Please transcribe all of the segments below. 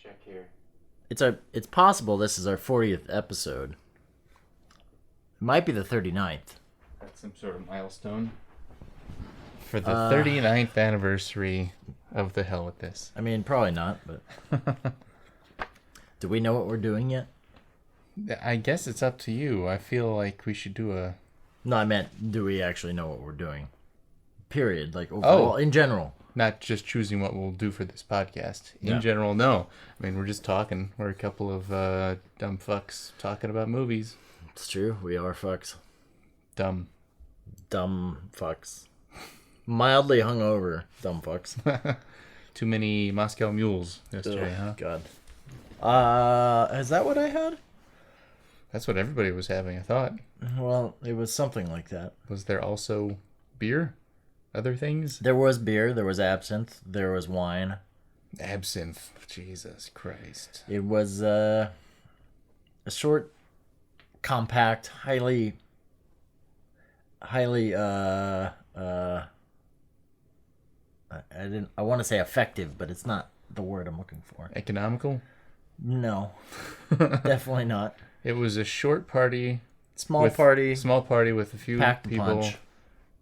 check here. It's possible this is our 40th episode. It might be the 39th. That's some sort of milestone. For the 39th anniversary of The Hell With This. I mean, probably not, but... Do we know what we're doing yet? I guess it's up to you. I feel like we should do a... No, I meant, do we actually know what we're doing? Period. Like, overall, in general. Not just choosing what we'll do for this podcast. In general, no. I mean, we're just talking. We're a couple of dumb fucks talking about movies. It's true. We are fucks. Dumb fucks. Mildly hungover dumb fucks. Too many Moscow mules yesterday, huh? God. Is that what I had? That's what everybody was having, I thought. Well, it was something like that. Was there also beer? Other things? There was beer, there was absinthe, there was wine. Absinthe. Jesus Christ. It was a short, compact, highly I want to say effective, but it's not the word I'm looking for. Economical? No. Definitely not. It was a short party. Small party with a few people. Punch.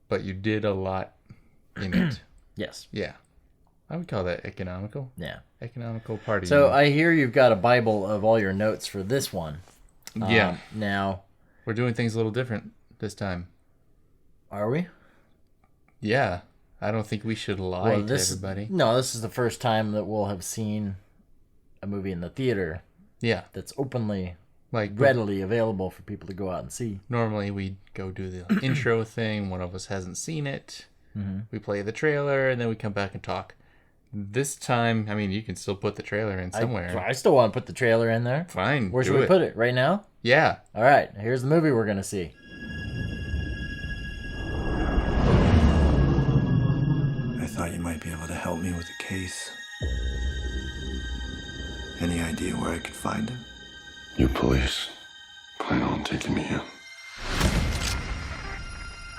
But you did a lot in it. Yes. Yeah. I would call that economical. Yeah. Economical party. So I hear you've got a Bible of all your notes for this one. Yeah. Now. We're doing things a little different this time. Are we? Yeah. I don't think we should lie to everybody. No, this is the first time that we'll have seen a movie in the theater. Yeah. That's openly, readily available for people to go out and see. Normally we go do the intro thing. One of us hasn't seen it. Mm-hmm. We play the trailer, and then we come back and talk. This time, I mean, you can still put the trailer in somewhere. I still want to put the trailer in there. Fine. Where should we put it? Right now? Yeah. All right. Here's the movie we're going to see. I thought you might be able to help me with the case. Any idea where I could find him? You police plan on taking me in?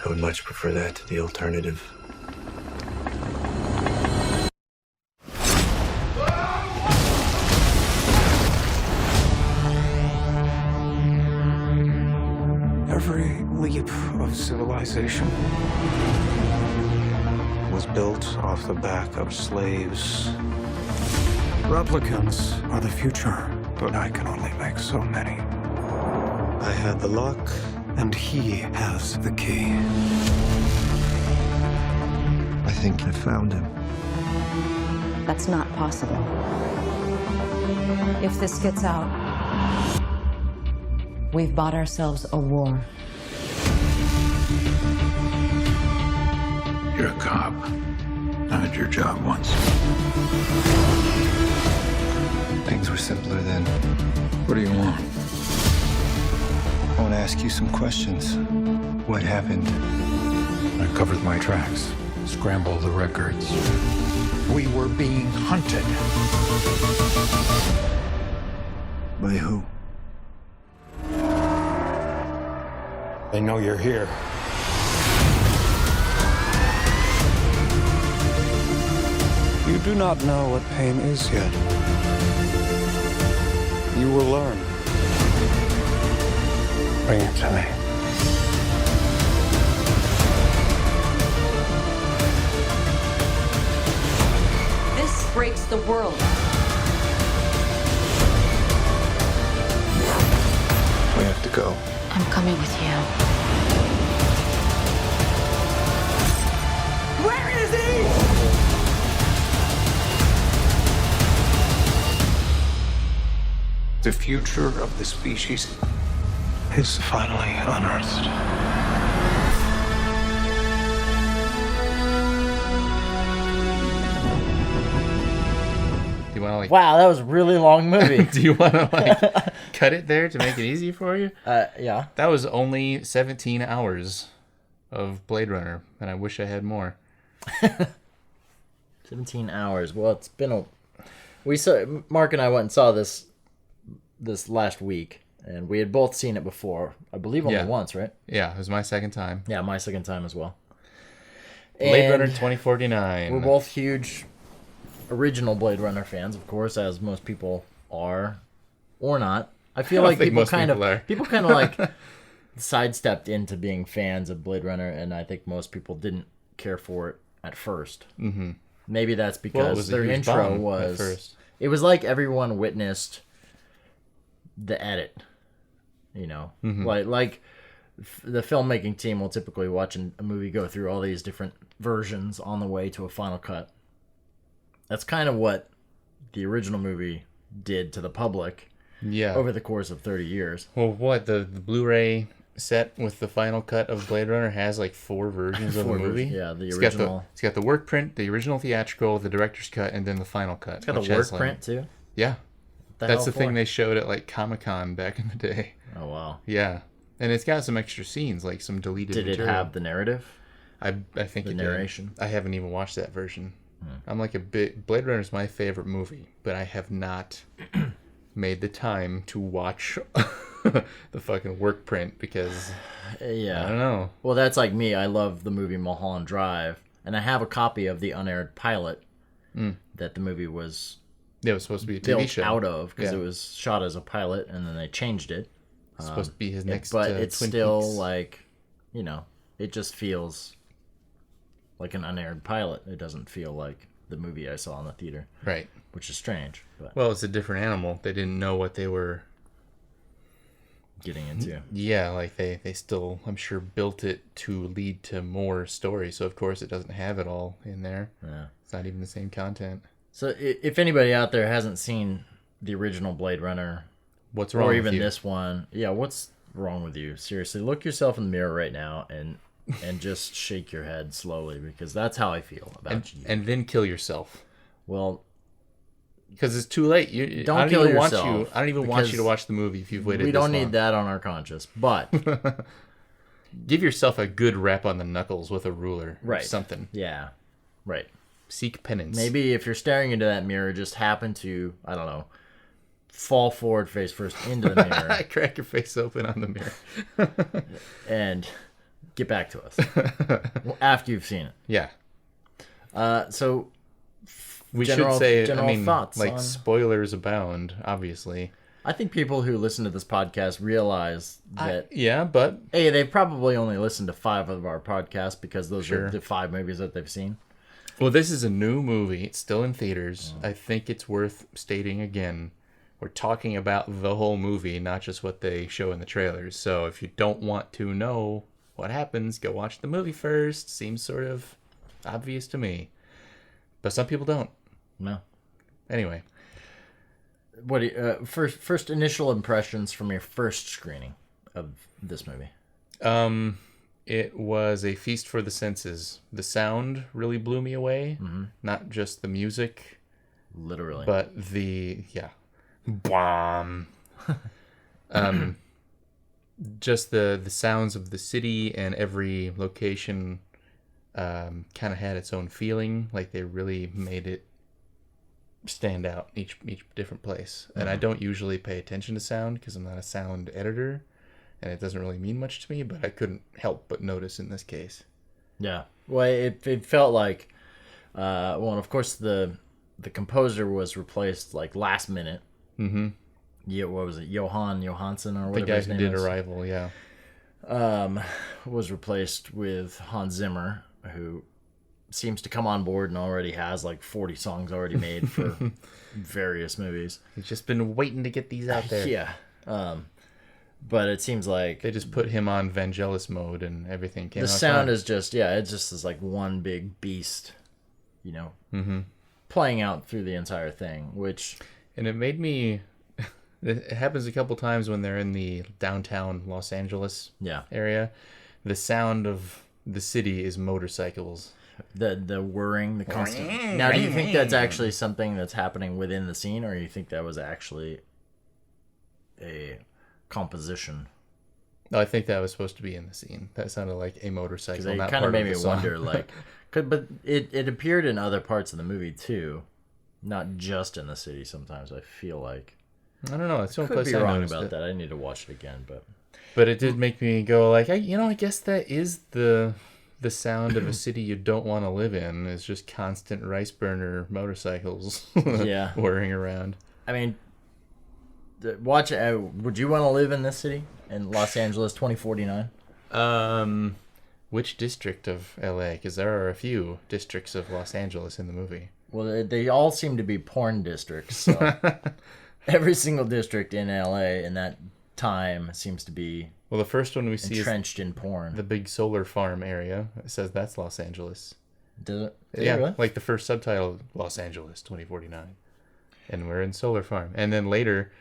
I would much prefer that to the alternative. Every leap of civilization was built off the back of slaves. Replicants are the future, but I can only make so many. I had the lock, and he has the key. I think I found him. That's not possible. If this gets out, we've bought ourselves a war. You're a cop. I had your job once. Things were simpler then. What do you want? I want to ask you some questions. What happened? I covered my tracks. Scrambled the records. We were being hunted. By who? They know you're here. You do not know what pain is yet. You will learn. Bring it to me. This breaks the world. We have to go. I'm coming with you. Where is he? The future of the species is finally unearthed. Do you want to Wow, that was a really long movie. Do you want to cut it there to make it easy for you? Yeah. That was only 17 hours of Blade Runner, and I wish I had more. 17 hours. Well, it's been Mark and I went and saw this last week, and we had both seen it before. I believe only once, right? Yeah, it was my second time. Yeah, my second time as well. Blade And Runner 2049. we're both huge original Blade Runner fans, of course, as most people are, or not. I feel I like think people most kind people of like sidestepped into being fans of Blade Runner, and I think most people didn't care for it at first. Mm-hmm. Maybe that's because their intro was. It was like everyone witnessed the edit, like the filmmaking team will typically watch a movie go through all these different versions on the way to a final cut. That's kind of what the original movie did to the public over the course of 30 years. Well, the Blu-ray set with the final cut of Blade Runner has like 4 versions of the movie. Yeah, the original. It's got the work print, the original theatrical, the director's cut, and then the final cut. It's got the work print too? Yeah. That's the thing they showed at like Comic-Con back in the day. Oh, wow. Yeah. And it's got some extra scenes, like some deleted material. Did it have the narrative? I think the it narration? did. I haven't even watched that version. I'm like Blade Runner is my favorite movie, but I have not made the time to watch the fucking work print because I don't know. Well, that's like me. I love the movie Mulholland Drive, and I have a copy of the unaired pilot that the movie was. It was supposed to be a TV built show out of because it was shot as a pilot, and then they changed it. It's supposed to be his next. But it's Twin still Peaks. like, it just feels like an unaired pilot. It doesn't feel like the movie I saw in the theater. Right. Which is strange. But Well, it's a different animal. They didn't know what they were getting into. Yeah, like they still, I'm sure, built it to lead to more story. So, of course, it doesn't have it all in there. Yeah. It's not even the same content. So if anybody out there hasn't seen the original Blade Runner, what's wrong with you? Or even this one, what's wrong with you? Seriously, look yourself in the mirror right now and just shake your head slowly, because that's how I feel about you. And then kill yourself. Well, because it's too late. I don't kill even yourself. I don't even want you to watch the movie if you've waited We this don't long. need that on our conscience, but give yourself a good rap on the knuckles with a ruler. Right. Or something. Yeah. Right. Seek penance. Maybe if you're staring into that mirror, just happen to, I don't know, fall forward face first into the mirror. Crack your face open on the mirror. And get back to us after you've seen it. Yeah. So we should say, thoughts like, on... spoilers abound, obviously. I think people who listen to this podcast realize that... but... Hey, they probably only listened to 5 of our podcasts because those are the 5 movies that they've seen. Well, this is a new movie. It's still in theaters. I think it's worth stating again. We're talking about the whole movie, not just what they show in the trailers. So if you don't want to know what happens, go watch the movie first. Seems sort of obvious to me. But some people don't. No. Anyway. What do you, first initial impressions from your first screening of this movie? It was a feast for the senses. The sound really blew me away. Mm-hmm. Not just the music. Literally. But the, bomb. Just the sounds of the city and every location kind of had its own feeling. Like they really made it stand out each different place. And I don't usually pay attention to sound because I'm not a sound editor. And it doesn't really mean much to me, but I couldn't help but notice in this case. Yeah. Well, it felt like, and of course the composer was replaced like last minute. Mm-hmm. Yeah, what was it? Johansson or whatever his name is. The guy who did Arrival, yeah. Was replaced with Hans Zimmer, who seems to come on board and already has like 40 songs already made for various movies. He's just been waiting to get these out there. Yeah. But it seems like they just put him on Vangelis mode and everything came out. The sound fine. is just, it just is like one big beast, playing out through the entire thing, which... And it made me... It happens a couple times when they're in the downtown Los Angeles area. The sound of the city is motorcycles. The whirring, the constant... Now, do you think that's actually something that's happening within the scene, or you think that was actually a... composition? No, I think that was supposed to be in the scene. That sounded like a motorcycle. It kind of made me wonder, like, but it appeared in other parts of the movie too, not just in the city. Sometimes I feel like I don't know. It's the only could place be I wrong noticed about it. that. I need to watch it again, but it did make me go like, I guess that is the the sound of a city you don't want to live in is just constant rice burner motorcycles whirring around. I mean, would you want to live in this city, in Los Angeles 2049? Which district of LA? Because there are a few districts of Los Angeles in the movie. Well, they all seem to be porn districts, so every single district in LA in that time seems to be the first one we see entrenched in porn. The big solar farm area. It says that's Los Angeles. Does it? Yeah, really? Like the first subtitle, Los Angeles 2049. And we're in solar farm. And then later,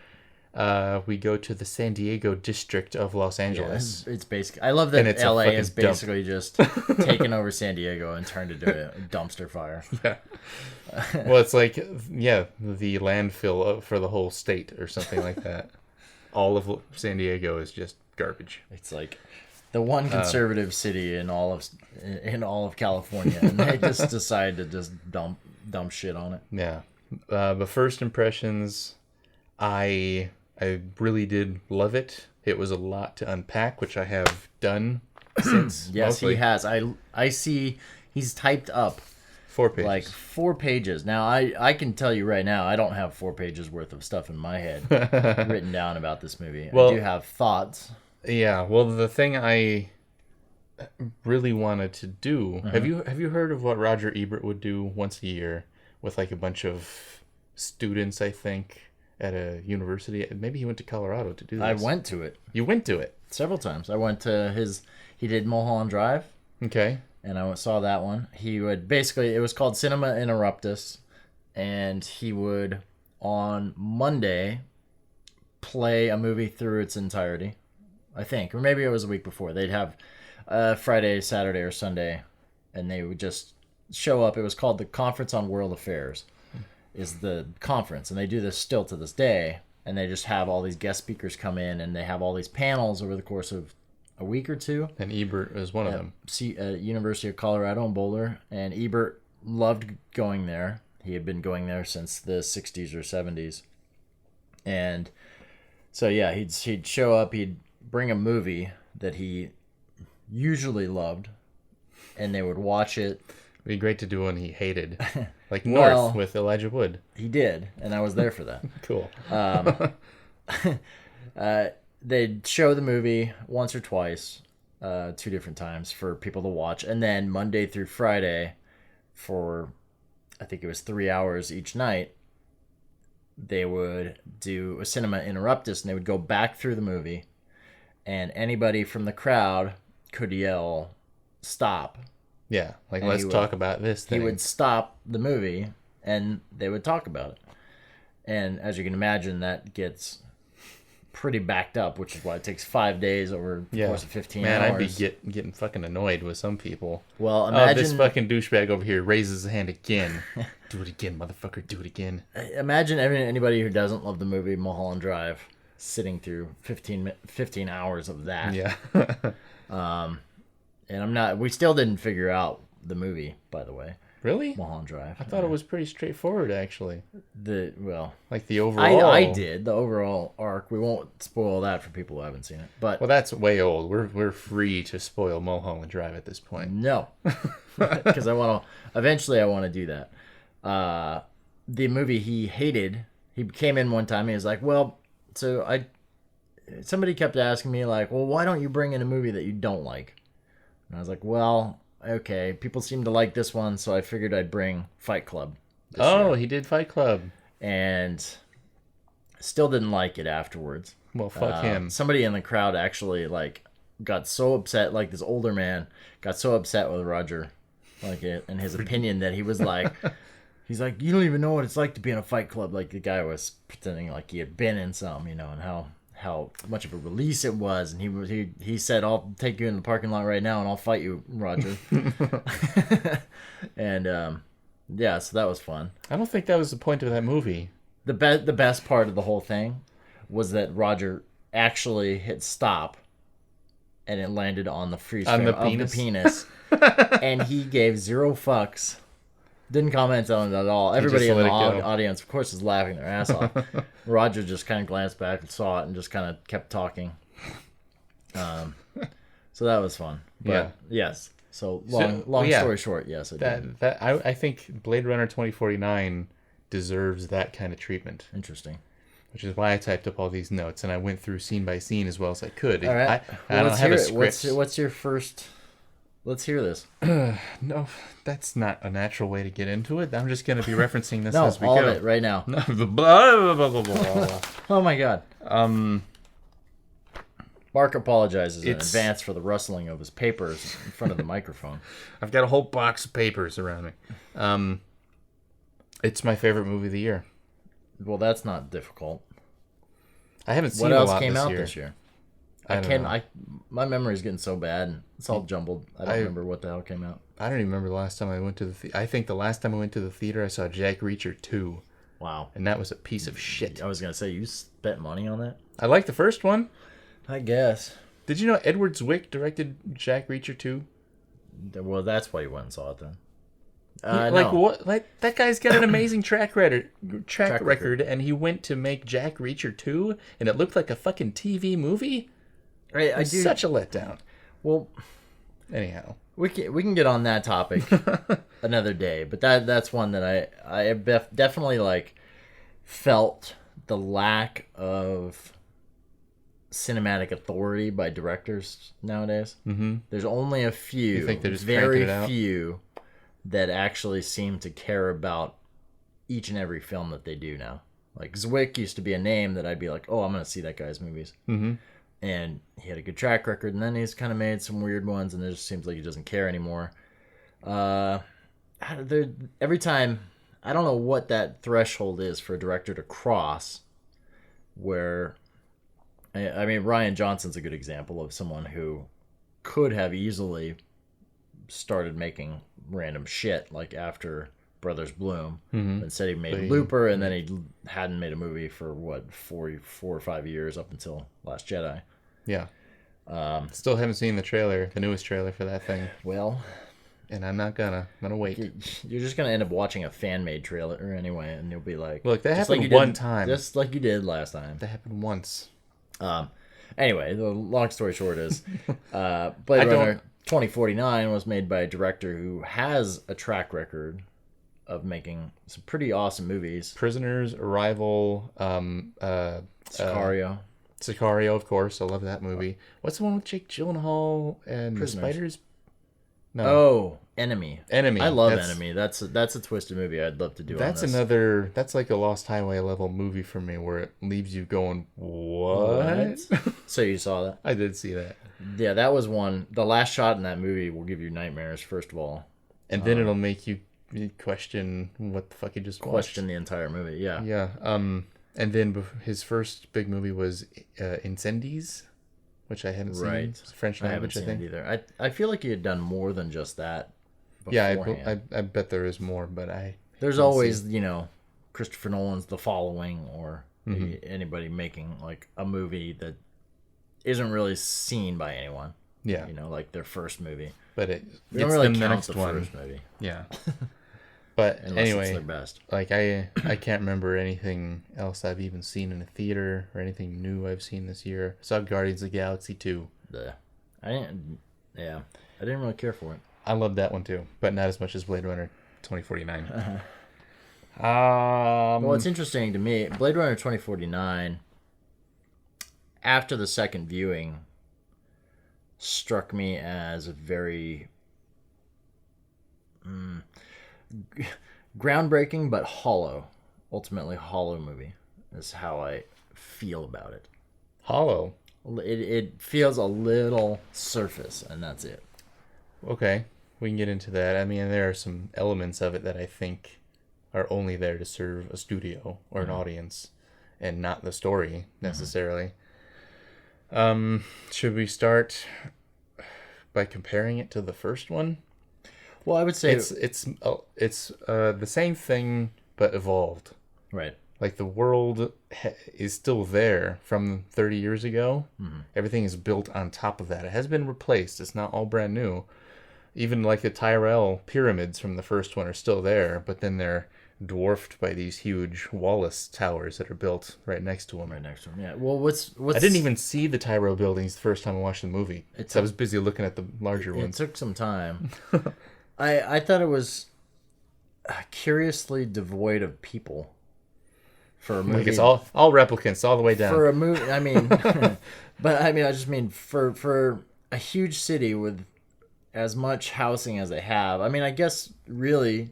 we go to the San Diego district of Los Angeles. Yeah, it's basically. I love that LA is basically just taken over San Diego and turned into a dumpster fire. Yeah. Well, it's like, the landfill for the whole state or something like that. All of San Diego is just garbage. It's like the one conservative city in all of California, and they just decide to just dump shit on it. Yeah. But first impressions, I really did love it. It was a lot to unpack, which I have done since. Yes, mostly. he has. I see he's typed up 4 pages. Like 4 pages. Now, I can tell you right now, I don't have 4 pages worth of stuff in my head written down about this movie. Well, I do have thoughts. Yeah, well, the thing I really wanted to do... Have you heard of what Roger Ebert would do once a year with like a bunch of students, I think, at a university? Maybe he went to Colorado to do this. I went to it. You went to it? Several times. I went to he did Mulholland Drive. Okay. And I saw that one. He would basically, it was called Cinema Interruptus, and he would, on Monday, play a movie through its entirety, I think. Or maybe it was a week before. They'd have Friday, Saturday, or Sunday, and they would just show up. It was called the Conference on World Affairs, is the conference. And they do this still to this day, and they just have all these guest speakers come in, and they have all these panels over the course of a week or two. And Ebert is one of them. University of Colorado in Boulder. And Ebert loved going there. He had been going there since the 60s or 70s. And so, yeah, he'd show up. He'd bring a movie that he usually loved. And they would watch it. It'd be great to do one he hated. Like North with Elijah Wood. He did. And I was there for that. Cool. They'd show the movie once or twice, 2 different times for people to watch. And then Monday through Friday, for I think it was 3 hours each night, they would do a Cinema Interruptus, and they would go back through the movie, and anybody from the crowd could yell, "Stop." Yeah, like, let's talk about this thing. He would stop the movie, and they would talk about it. And as you can imagine, that gets pretty backed up, which is why it takes 5 days over the course of 15 hours. Man, I'd be getting fucking annoyed with some people. Well, imagine... this fucking douchebag over here raises his hand again. Do it again, motherfucker, do it again. Imagine anybody who doesn't love the movie Mulholland Drive sitting through 15 hours of that. Yeah. And we still didn't figure out the movie, by the way. Really? Mulholland Drive. I thought it was pretty straightforward, actually. Like the overall... I did. The overall arc. We won't spoil that for people who haven't seen it. But well, that's way old. We're free to spoil Mulholland Drive at this point. No. Because eventually I want to do that. The movie he hated, he came in one time and he was like, well, somebody kept asking me like, well, why don't you bring in a movie that you don't like? And I was like, well... okay, people seem to like this one, so I figured I'd bring Fight Club this year. He did Fight Club. And still didn't like it afterwards. Well, fuck him. Somebody in the crowd actually, got so upset, this older man, got so upset with Roger, in his opinion, that he was like, he's like, you don't even know what it's like to be in a Fight Club. Like, the guy was pretending like he had been in some, and how much of a release it was, and he said, I'll take you in the parking lot right now and I'll fight you, Roger. And so that was fun. I don't think that was the point of that movie. The best part of the whole thing was that Roger actually hit stop and it landed on the freeze frame of the penis. And he gave 0 fucks. Didn't comment on it at all. Everybody in the audience, of course, is laughing their ass off. Roger just kind of glanced back and saw it and just kind of kept talking. So that was fun. But, yes, So long story short, yes, I did. I think Blade Runner 2049 deserves that kind of treatment. Interesting. Which is why I typed up all these notes, and I went through scene by scene as well as I could. All right. I don't have a script. What's your first... Let's hear this. No, that's not a natural way to get into it. I'm just going to be referencing this no, as we all go. of it right now. No, Oh my god. Mark apologizes in advance for the rustling of his papers in front of the microphone. I've got a whole box of papers around me. It's my favorite movie of the year. Well, that's not difficult. I haven't seen a lot this year. What else came out this year? My memory's getting so bad. It's all jumbled. I don't remember what the hell came out. I don't even remember the last time I went to the theater. I think the last time I went to the theater, I saw Jack Reacher 2. Wow. And that was a piece of shit. I was going to say, you spent money on that? I liked the first one. I guess. Did you know Edward Zwick directed Jack Reacher 2? Well, that's why you went and saw it then. Like no. What? Like that guy's got an amazing track record, and he went to make Jack Reacher 2, and it looked like a fucking TV movie. Right, I do. Such a letdown. Well, anyhow, we can get on that topic another day, but that's one that I definitely like felt the lack of cinematic authority by directors nowadays. Mm-hmm. There's only a few, you think they're just very few, that actually seem to care about each and every film that they do now. Like Zwick used to be a name that I'd be like, oh, I'm going to see that guy's movies. Mm-hmm. And he had a good track record, and then he's kind of made some weird ones, and it just seems like he doesn't care anymore. Every time, I don't know what that threshold is for a director to cross, where, I mean, Rian Johnson's a good example of someone who could have easily started making random shit, like after Brothers Bloom. Mm-hmm. Instead, he made Looper, and then he hadn't made a movie for what, 4 or 5 years up until Last Jedi. Yeah. Still haven't seen the newest trailer for that thing. Well, and I'm not gonna. I'm gonna wait. You're just gonna end up watching a fan-made trailer anyway, and you'll be like, "Look, that happened one time, just like you did last time." That happened once. Anyway, the long story short is, Blade Runner 2049 was made by a director who has a track record of making some pretty awesome movies. Prisoners, Arrival, Sicario. Sicario, of course. I love that movie. What's the one with Jake Gyllenhaal and the spiders? No. Oh, Enemy. Enemy. I love Enemy. That's a twisted movie I'd love to do. That's another. That's like a Lost Highway level movie for me, where it leaves you going, what? So you saw that? I did see that. Yeah, that was one. The last shot in that movie will give you nightmares, first of all. And then it'll make you question what the fuck you just watched. Question the entire movie, yeah. Yeah. And then his first big movie was Incendies, which I haven't seen. It's French language, I think. Either. I feel like he had done more than just that. Yeah, I bet there is more, but there's always Christopher Nolan's The Following, or anybody making like a movie that isn't really seen by anyone. Yeah, like their first movie. But it don't really count the first movie. Yeah. But unless anyway, it's their best. Like I can't remember anything else I've even seen in a theater or anything new I've seen this year. I saw Guardians of the Galaxy 2. I didn't really care for it. I loved that one too, but not as much as Blade Runner 2049. Uh-huh. Well, it's interesting to me. Blade Runner 2049, after the second viewing, struck me as a very groundbreaking but ultimately hollow movie is how I feel about it. Hollow? It feels a little surface, and that's it. Okay, we can get into that. I mean, there are some elements of it that I think are only there to serve a studio or an audience and not the story necessarily. Should we start by comparing it to the first one? Well, I would say it's the same thing but evolved. Right. Like the world is still there from 30 years ago. Mm-hmm. Everything is built on top of that. It has been replaced. It's not all brand new. Even like the Tyrell pyramids from the first one are still there, but then they're dwarfed by these huge Wallace towers that are built right next to him. Yeah. Well, what's I didn't even see the Tyrell buildings the first time I watched the movie. I was busy looking at the larger ones. It took some time. I thought it was curiously devoid of people for a movie. Like it's all replicants all the way down. For a movie, I mean, but I just mean for a huge city with as much housing as they have. I mean, I guess really,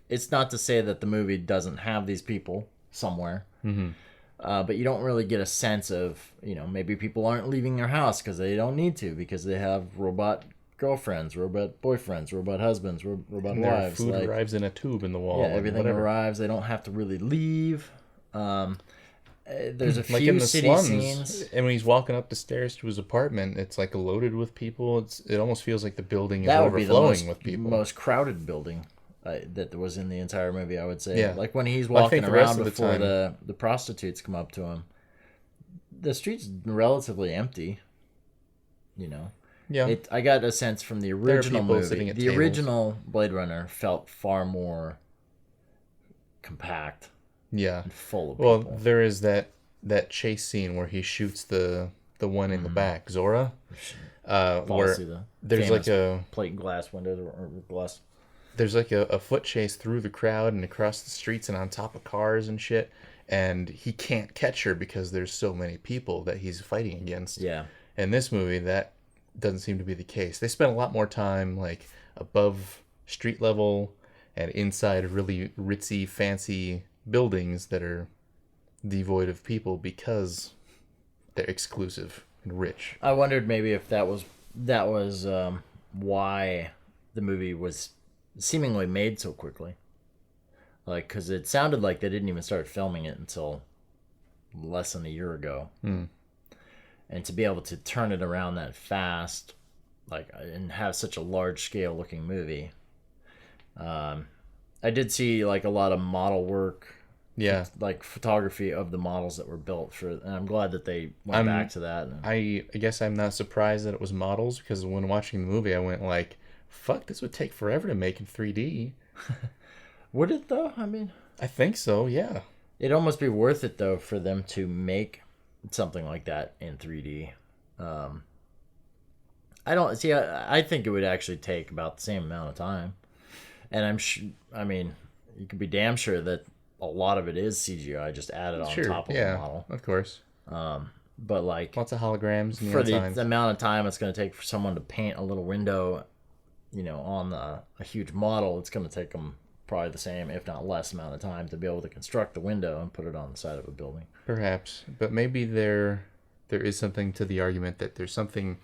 it's not to say that the movie doesn't have these people somewhere. Mm-hmm. But you don't really get a sense of, maybe people aren't leaving their house because they don't need to, because they have robot girlfriends, robot boyfriends, robot husbands, robot and wives. Food arrives in a tube in the wall. Yeah, everything arrives. They don't have to really leave. There's a few in the city slums, scenes. And when he's walking up the stairs to his apartment, it's like loaded with people. It almost feels like the building is overflowing with people. Most crowded building that was in the entire movie, I would say. Yeah. Like when he's walking around before the prostitutes come up to him, the street's relatively empty. Yeah. I got a sense from the original movie. The original Blade Runner felt far more compact. Yeah. And full of people. Well, there is that that chase scene where he shoots the one in the back, Zora. Where there's like a plate glass windows or glass. There's like a foot chase through the crowd and across the streets and on top of cars and shit. And he can't catch her because there's so many people that he's fighting against. Yeah. In this movie, that doesn't seem to be the case. They spent a lot more time like above street level and inside really ritzy, fancy buildings that are devoid of people because they're exclusive and rich. I wondered maybe if that was why the movie was seemingly made so quickly. Like, because it sounded like they didn't even start filming it until less than a year ago. And to be able to turn it around that fast, like, and have such a large scale looking movie. I did see like a lot of model work. Yeah. Like photography of the models that were built for, and I'm glad that they went back to that. I guess I'm not surprised that it was models, because when watching the movie I went like, fuck, this would take forever to make in 3D. Would it though? I mean, I think so, yeah. It'd almost be worth it though for them to make something like that in 3D. I don't see. I think it would actually take about the same amount of time, and I mean, you can be damn sure that a lot of it is CGI just added on top of the model. Of course. But like lots of holograms for the amount of time it's going to take for someone to paint a little window, on a huge model, it's going to take them probably the same, if not less, amount of time to be able to construct the window and put it on the side of a building. Perhaps, but maybe there is something to the argument that there's something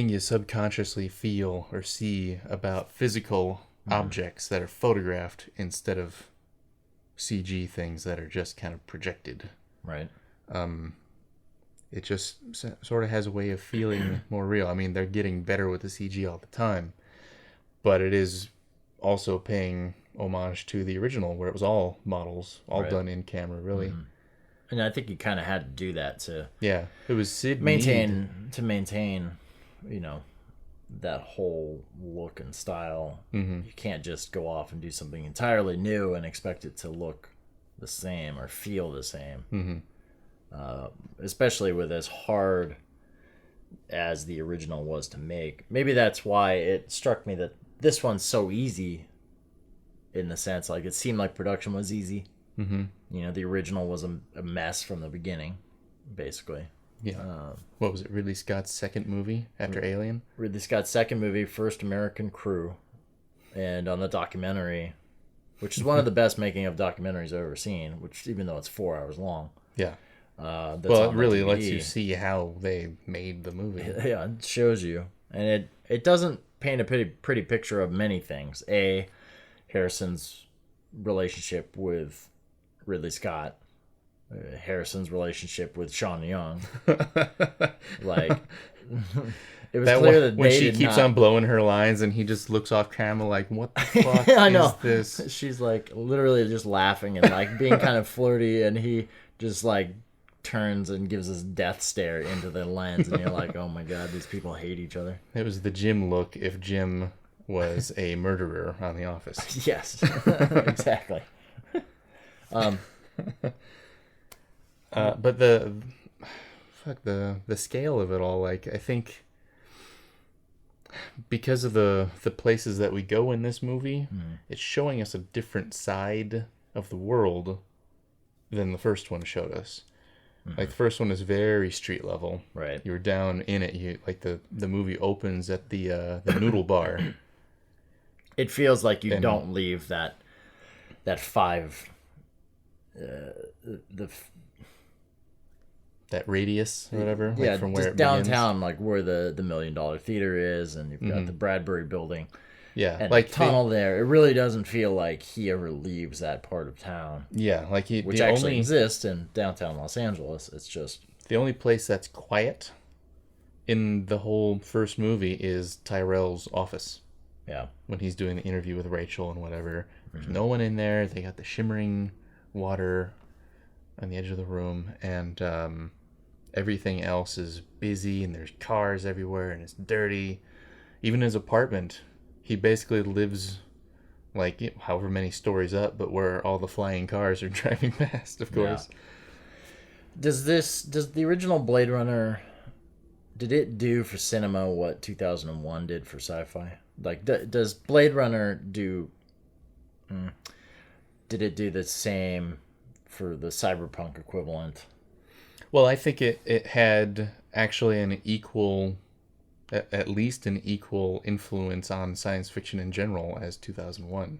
you subconsciously feel or see about physical objects that are photographed instead of CG things that are just kind of projected. Right. It just sort of has a way of feeling more real. I mean, they're getting better with the CG all the time, but it is also paying homage to the original, where it was all models, all done in camera, really. Mm-hmm. And I think you kind of had to do that to it was Sid maintain, that whole look and style. Mm-hmm. You can't just go off and do something entirely new and expect it to look the same or feel the same. Mm-hmm. Especially with as hard as the original was to make. Maybe that's why it struck me that this one's so easy, in the sense, like, it seemed like production was easy. Mm-hmm. The original was a mess from the beginning, basically. Yeah. What was it? Ridley Scott's second movie after Alien? Ridley Scott's second movie, first American crew. And on the documentary, which is one of the best making of documentaries I've ever seen, which, even though it's 4 hours long. Yeah. It really lets you see how they made the movie. Yeah, it shows you. And it doesn't paint a pretty picture of many things. Harrison's relationship with Ridley Scott. Harrison's relationship with Sean Young. Like, it was clear that when she keeps on blowing her lines and he just looks off camera like, what the fuck is this? She's like literally just laughing and like being kind of flirty, and he just like turns and gives this death stare into the lens, and you're like, oh my god, these people hate each other. It was the Jim look if Jim was a murderer on The Office. Yes, exactly. But the scale of it all, like, I think because of the places that we go in this movie, it's showing us a different side of the world than the first one showed us. Like, the first one is very street level. Right. You're down in it. You like the movie opens at the noodle bar. It feels like you don't leave that five that radius or whatever. Yeah, like from where just it downtown, begins. like where the $1 Million Theater is, and you've got the Bradbury Building. Yeah, And like the tunnel there. It really doesn't feel like he ever leaves that part of town. Yeah, like which actually exists in downtown Los Angeles. It's just the only place that's quiet in the whole first movie is Tyrell's office. Yeah. When he's doing the interview with Rachel and whatever. There's no one in there. They got the shimmering water on the edge of the room, and everything else is busy, and there's cars everywhere, and it's dirty. Even his apartment, he basically lives like however many stories up, but where all the flying cars are driving past, of course. Yeah. Does the original Blade Runner, did it do for cinema what 2001 did for sci-fi? Like, does Blade Runner do... did it do the same for the cyberpunk equivalent? Well, I think it had actually an equal... at least an equal influence on science fiction in general as 2001.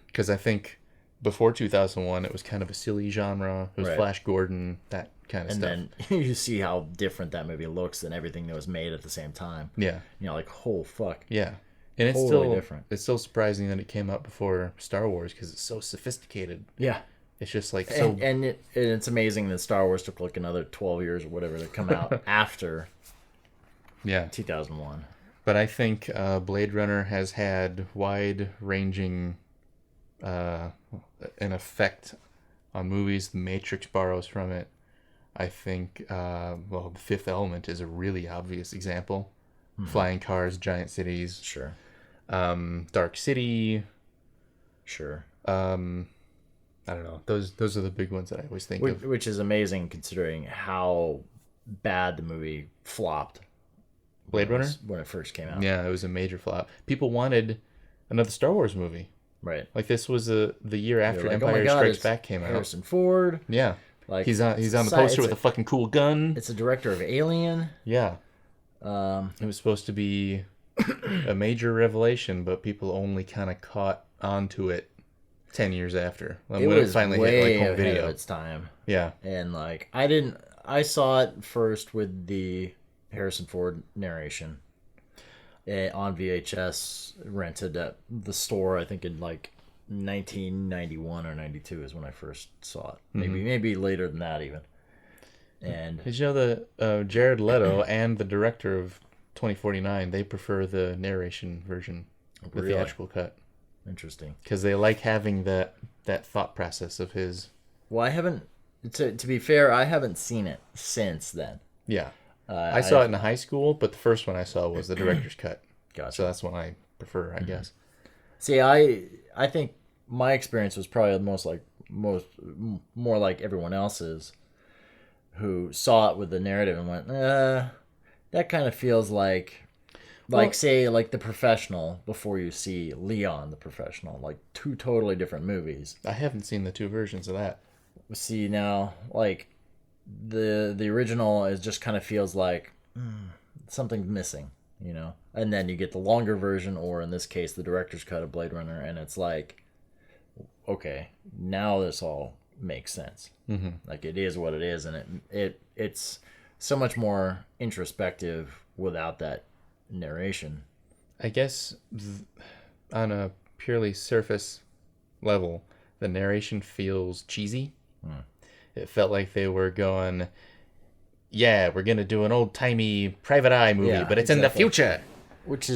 Because I think before 2001, it was kind of a silly genre. It was Flash Gordon, that kind of stuff. And then you see how different that movie looks than everything that was made at the same time. Yeah. You know, like, oh, fuck. Yeah. And it's totally still different. It's still surprising that it came out before Star Wars because it's so sophisticated. Yeah. It's just like so... And it's amazing that Star Wars took like another 12 years or whatever to come out after... Yeah, 2001. But I think Blade Runner has had wide-ranging an effect on movies. The Matrix borrows from it. I think, The Fifth Element is a really obvious example. Flying cars, giant cities. Sure. Dark City. Sure. I don't know. Those are the big ones that I always think of. Which is amazing considering how bad the movie flopped. Blade Runner? When it first came out. Yeah, it was a major flop. People wanted another Star Wars movie. Right. Like, this was the year after like, Empire Strikes Back came out. Harrison Ford. Yeah. Like, he's on the poster with a fucking cool gun. It's a director of Alien. Yeah. It was supposed to be a major revelation, but people only kind of caught onto it 10 years after. When it finally hit like home video. Of its time. Yeah. And like I saw it first with the Harrison Ford narration on VHS, rented at the store. I think in like 1991 or 92 is when I first saw it. Maybe later than that even. And did you know that Jared Leto and the director of 2049, they prefer the narration version, the theatrical cut. Interesting. Because they like having that thought process of his. Well, I haven't. To be fair, I haven't seen it since then. Yeah. I saw it in high school, but the first one I saw was the director's cut. Gotcha. So that's one I prefer, I guess. See, I think my experience was probably more like everyone else's, who saw it with the narrative and went, that kind of feels like say like The Professional before you see Leon the Professional, like two totally different movies. I haven't seen the two versions of that. See, now, like the original is just kind of feels like something's missing, you know? And then you get the longer version, or in this case, the director's cut of Blade Runner, and it's like, okay, now this all makes sense. Mm-hmm. Like, it is what it is, and it's so much more introspective without that narration. I guess on a purely surface level, the narration feels cheesy. It felt like they were going, yeah, we're going to do an old-timey Private Eye movie, but it's in the future. Which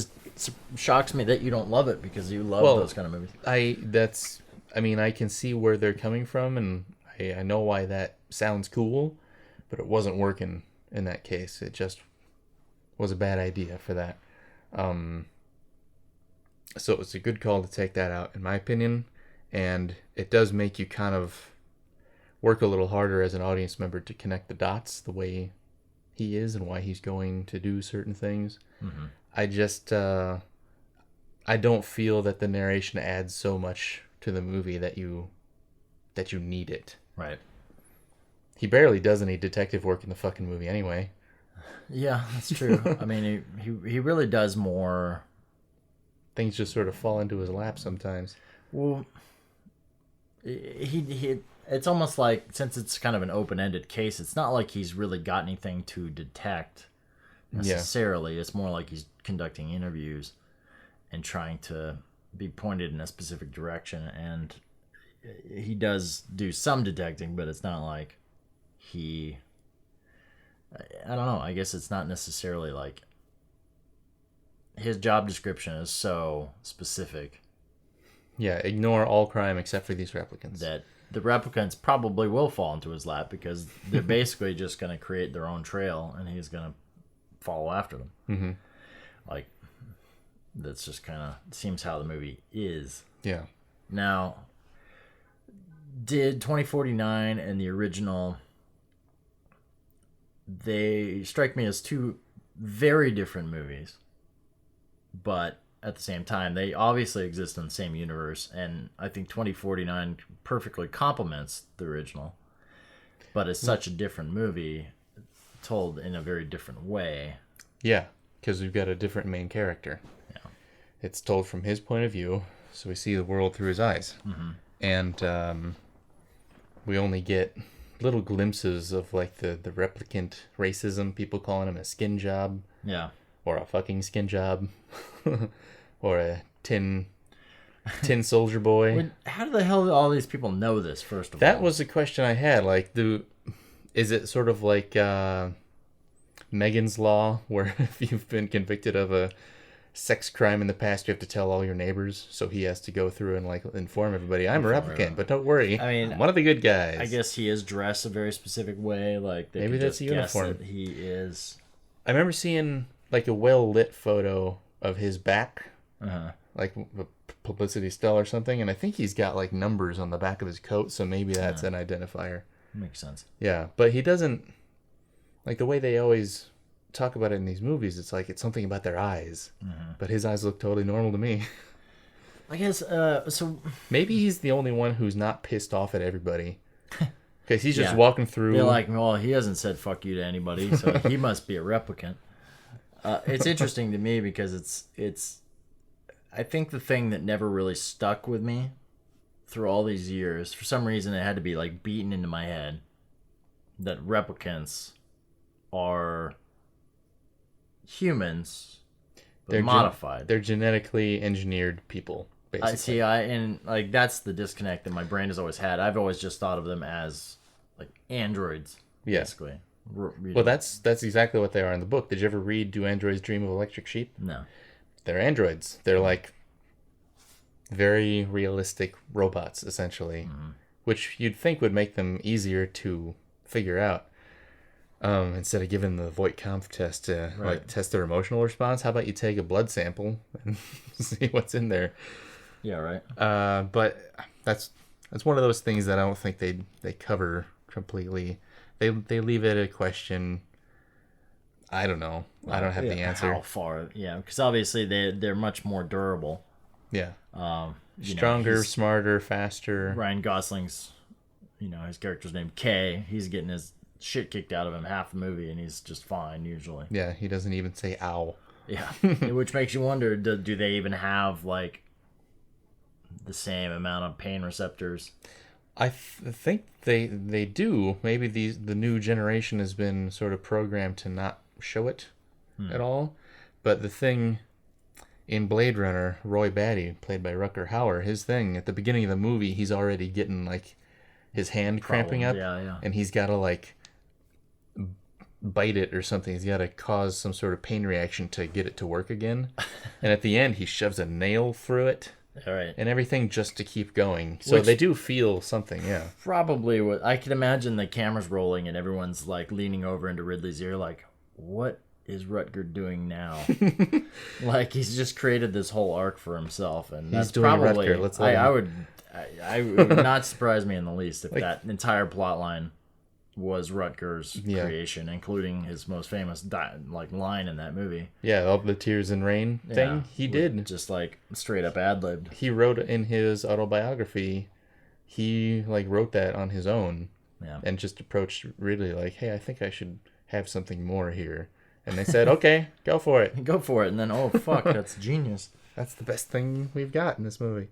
shocks me that you don't love it, because you love those kind of movies. I can see where they're coming from, and I know why that sounds cool, but it wasn't working in that case. It just was a bad idea for that. So it's a good call to take that out, in my opinion. And it does make you kind of work a little harder as an audience member to connect the dots the way he is and why he's going to do certain things. Mm-hmm. I just, I don't feel that the narration adds so much to the movie that you need it. Right. He barely does any detective work in the fucking movie anyway. Yeah, that's true. I mean, he really does more. Things just sort of fall into his lap sometimes. Well, it's almost like, since it's kind of an open-ended case, it's not like he's really got anything to detect necessarily. Yeah. It's more like he's conducting interviews and trying to be pointed in a specific direction. And he does do some detecting, but it's not like I don't know. I guess it's not necessarily like his job description is so specific. Yeah, ignore all crime except for these replicants. That the replicants probably will fall into his lap because they're basically just going to create their own trail and he's going to follow after them. Mm-hmm. Like, that's just kind of seems how the movie is. Yeah. Now, did 2049 and the original, they strike me as two very different movies, but at the same time, they obviously exist in the same universe, and I think 2049 perfectly complements the original, but it's such a different movie, told in a very different way. Yeah, because we've got a different main character. Yeah. It's told from his point of view, so we see the world through his eyes. Mm-hmm. And we only get little glimpses of like the replicant racism, people calling him a skin job. Yeah. Or a fucking skin job. Or a tin soldier boy. How the hell do all these people know this, first of all? That was a question I had. Like, is it sort of like Megan's Law, where if you've been convicted of a sex crime in the past, you have to tell all your neighbors, so he has to go through and like inform everybody, I'm a replicant, but don't worry, I mean, I'm one of the good guys. I guess he is dressed a very specific way, like they maybe that's just a uniform. That he is. I remember seeing like a well-lit photo of his back, like a publicity still or something, and I think he's got like numbers on the back of his coat, so maybe that's an identifier. Makes sense. Yeah, but he doesn't, like the way they always talk about it in these movies, it's like it's something about their eyes, but his eyes look totally normal to me. I guess so maybe he's the only one who's not pissed off at everybody, because he's just walking through. They're like, well, he hasn't said fuck you to anybody, so he must be a replicant. It's interesting to me because it's I think the thing that never really stuck with me through all these years, for some reason it had to be like beaten into my head, that replicants are humans, but they're modified. They're genetically engineered people, basically. And like that's the disconnect that my brain has always had. I've always just thought of them as like androids, basically. Well, that's exactly what they are in the book. Did you ever read Do Androids Dream of Electric Sheep? No. They're androids. They're like very realistic robots, essentially, which you'd think would make them easier to figure out. Instead of giving the Voight-Kampff test to like test their emotional response, how about you take a blood sample and see what's in there? Yeah, right. But that's one of those things that I don't think they cover completely. They leave it a question. I don't know. I don't have the answer. How far? Yeah, because obviously they're much more durable. Yeah. Stronger, smarter, faster. Ryan Gosling's, his character's named Kay. He's getting his shit kicked out of him half the movie, and he's just fine usually. Yeah, he doesn't even say ow. Yeah, which makes you wonder: do they even have like the same amount of pain receptors? I think they do. Maybe the new generation has been sort of programmed to not show it at all. But the thing in Blade Runner, Roy Batty, played by Rutger Hauer, his thing at the beginning of the movie, he's already getting like his hand cramping up, and he's got to like bite it or something. He's got to cause some sort of pain reaction to get it to work again. And at the end, he shoves a nail through it. All right. And everything just to keep going. So they do feel something, yeah. Probably what I can imagine the camera's rolling and everyone's like leaning over into Ridley's ear like, what is Rutger doing now? Like, he's just created this whole arc for himself, and that's doing probably... Rutger. Let's it would not surprise me in the least if that entire plot line was Rutger's creation, including his most famous line in that movie. Yeah, all the tears and rain thing. He did. Just, like, straight up ad-libbed. He wrote in his autobiography, he, like, wrote that on his own. Yeah. And just approached really like, hey, I think I should have something more here. And they said, okay, go for it. Go for it. And then, oh, fuck, that's genius. That's the best thing we've got in this movie.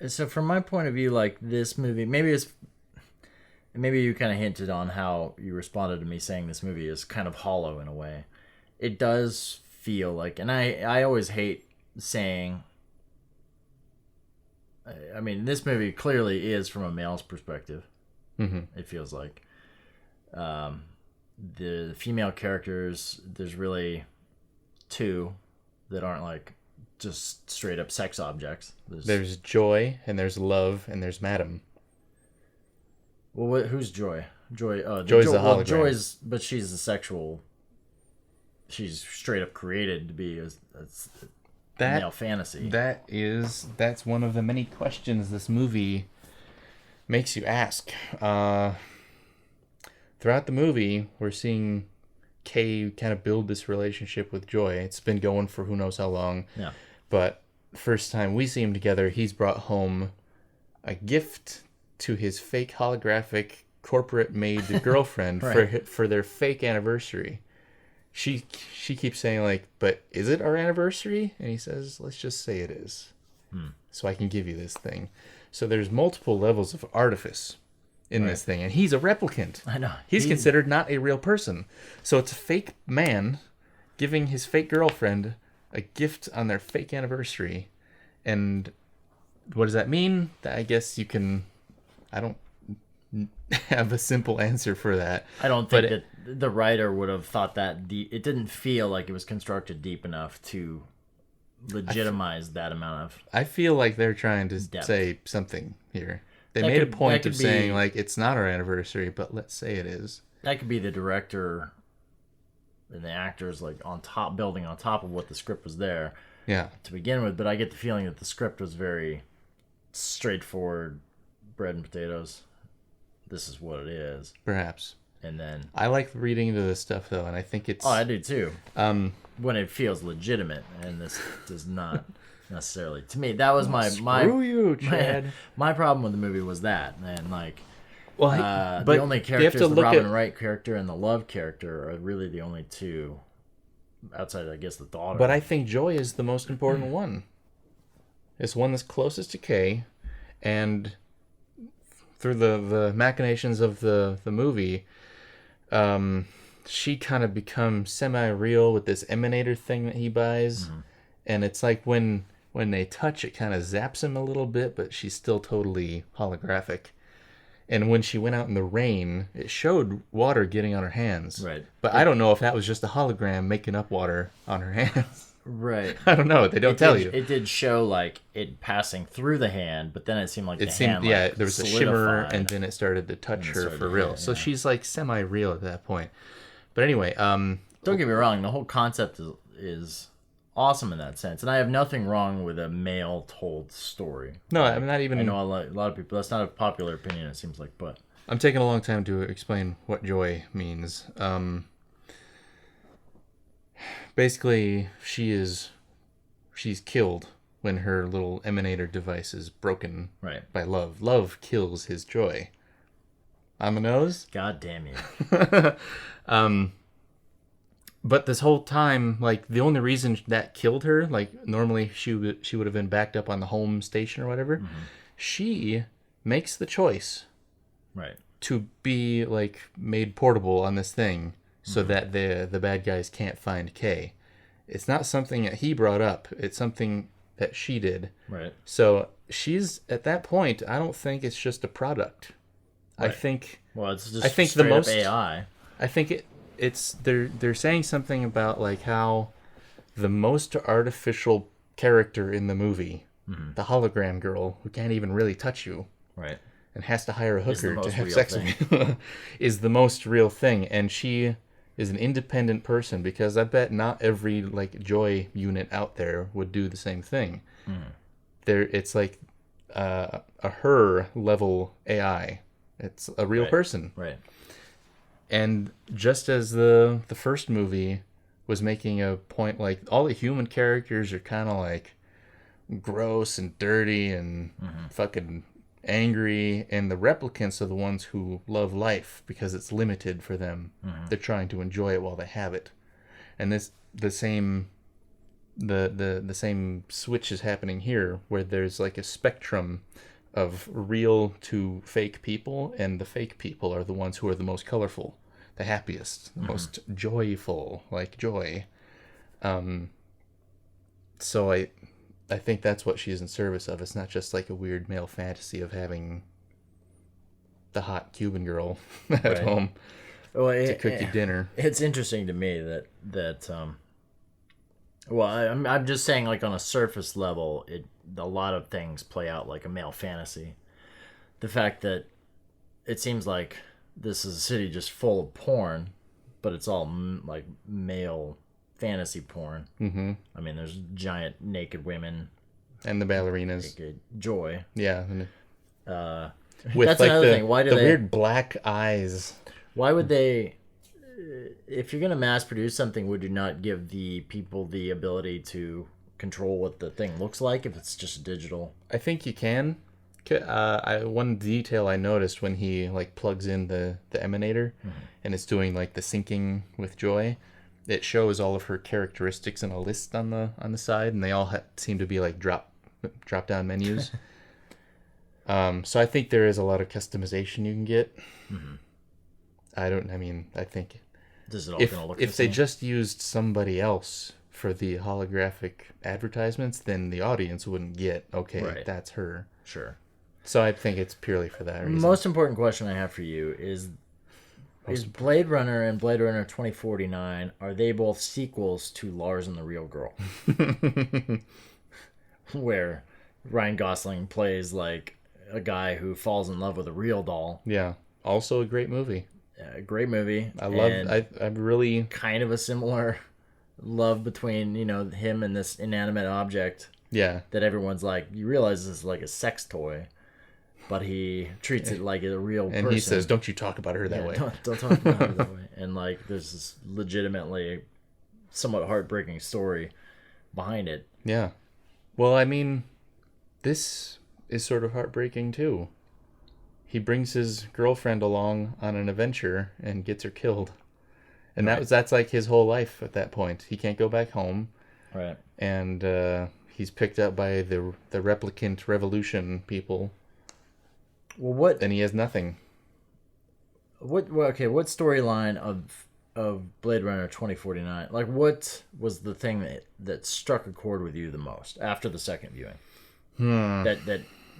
So from my point of view, like, this movie, maybe you kind of hinted on how you responded to me saying this movie is kind of hollow in a way. It does feel like, and I always hate saying, I mean, this movie clearly is from a male's perspective. Mm-hmm. It feels like. The female characters, there's really two that aren't, like, just straight up sex objects. There's Joy, and there's Love, and there's Madam. Well, who's Joy? Joy's a hologram. But she's a sexual. She's straight up created to be a male fantasy. That's one of the many questions this movie makes you ask. Throughout the movie, we're seeing Kay kind of build this relationship with Joy. It's been going for who knows how long. Yeah. But first time we see him together, he's brought home a gift to his fake holographic corporate made girlfriend right. for their fake anniversary. She keeps saying, like, but is it our anniversary? And he says, let's just say it is. So I can give you this thing. So there's multiple levels of artifice in this thing, and he's a replicant. I know. He's considered not a real person. So it's a fake man giving his fake girlfriend a gift on their fake anniversary. And what does that mean? I guess I don't have a simple answer for that. I don't think that the writer would have thought that it didn't feel like it was constructed deep enough to legitimize that amount of I feel like they're trying to say something here. They made a point of saying, like, it's not our anniversary, but let's say it is. That could be the director and the actors, like, building on top of what the script was there to begin with. But I get the feeling that the script was very straightforward, bread and potatoes. This is what it is. Perhaps. And then I like reading into this stuff, though, and I think it's... Oh, I do, too. When it feels legitimate, and this does not... necessarily. To me, that was my problem with the movie was that, and like, but the only characters, the Robin Wright character and the Love character, are really the only two outside, I guess, the daughter. But I think Joy is the most important one. It's one that's closest to Kay, and through the machinations of the movie, she kind of becomes semi-real with this emanator thing that he buys, and it's like when they touch, it kind of zaps him a little bit, but she's still totally holographic. And when she went out in the rain, it showed water getting on her hands. Right. But I don't know if that was just a hologram making up water on her hands. Right. I don't know. They don't tell you. It did show, like, it passing through the hand, but then it seemed like hand, there was a shimmer, and then it started to touch her for real. So she's, like, semi-real at that point. But anyway... don't get me wrong. The whole concept is awesome in that sense, and I have nothing wrong with a male told story. No, I'm not even. I know a lot of people. That's not a popular opinion. It seems like, but I'm taking a long time to explain what joy means. Basically, she's killed when her little emanator device is broken by love. Love kills his joy. On the nose? God damn you. But this whole time, like, the only reason that killed her, like, normally she would have been backed up on the home station or whatever. Mm-hmm. She makes the choice to be, like, made portable on this thing so that the bad guys can't find Kay. It's not something that he brought up. It's something that she did. Right. So she's, at that point, I don't think it's just a product. Right. I think... Well, it's just straight up AI. I think it's they're saying something about, like, how the most artificial character in the movie, the hologram girl who can't even really touch you, and has to hire a hooker to have sex with him is the most real thing. And she is an independent person, because I bet not every like joy unit out there would do the same thing. It's like a her level AI. It's a real person. Right. And just as the first movie was making a point, like all the human characters are kind of like gross and dirty and fucking angry, and the replicants are the ones who love life because it's limited for them. They're trying to enjoy it while they have it. And the same switch is happening here, where there's like a spectrum of real to fake people, and the fake people are the ones who are the most colorful, the happiest, the most joyful, like joy. So I think that's what she's in service of. It's not just like a weird male fantasy of having the hot Cuban girl at home to cook you dinner. It's interesting to me that I'm just saying, like, on a surface level, a lot of things play out like a male fantasy. The fact that it seems like this is a city just full of porn, but it's all like male fantasy porn. I mean, there's giant naked women and the ballerinas. Naked joy. Yeah. With that's like another thing. Why do the they weird black eyes? Why would they? If you're gonna mass produce something, would you not give the people the ability to control what the thing looks like if it's just digital? I think you can. One detail I noticed when he like plugs in the emanator and it's doing like the syncing with Joy, it shows all of her characteristics in a list on the side, and they all seem to be like drop down menus. So I think there is a lot of customization you can get. I think Does it all gonna look if the they same? just used somebody else for the holographic advertisements, then the audience wouldn't get, okay, that's her. Sure. So I think it's purely for that reason. Most important question I have for you is Blade Runner and Blade Runner 2049, are they both sequels to Lars and the Real Girl? Where Ryan Gosling plays like a guy who falls in love with a real doll. Yeah. Also a great movie. Yeah, great movie. I'm really kind of a similar love between, him and this inanimate object. Yeah. That everyone's like, you realize this is like a sex toy, but he treats it like a real person. And he says, don't you talk about her that way. Don't talk about her that way. And like, there's this legitimately somewhat heartbreaking story behind it. Yeah. Well, I mean, this is sort of heartbreaking too. He brings his girlfriend along on an adventure and gets her killed. And that's like his whole life at that point. He can't go back home. Right. And he's picked up by the replicant revolution people. Well, and he has nothing. What storyline of Blade Runner 2049? Like, what was the thing that struck a chord with you the most after the second viewing?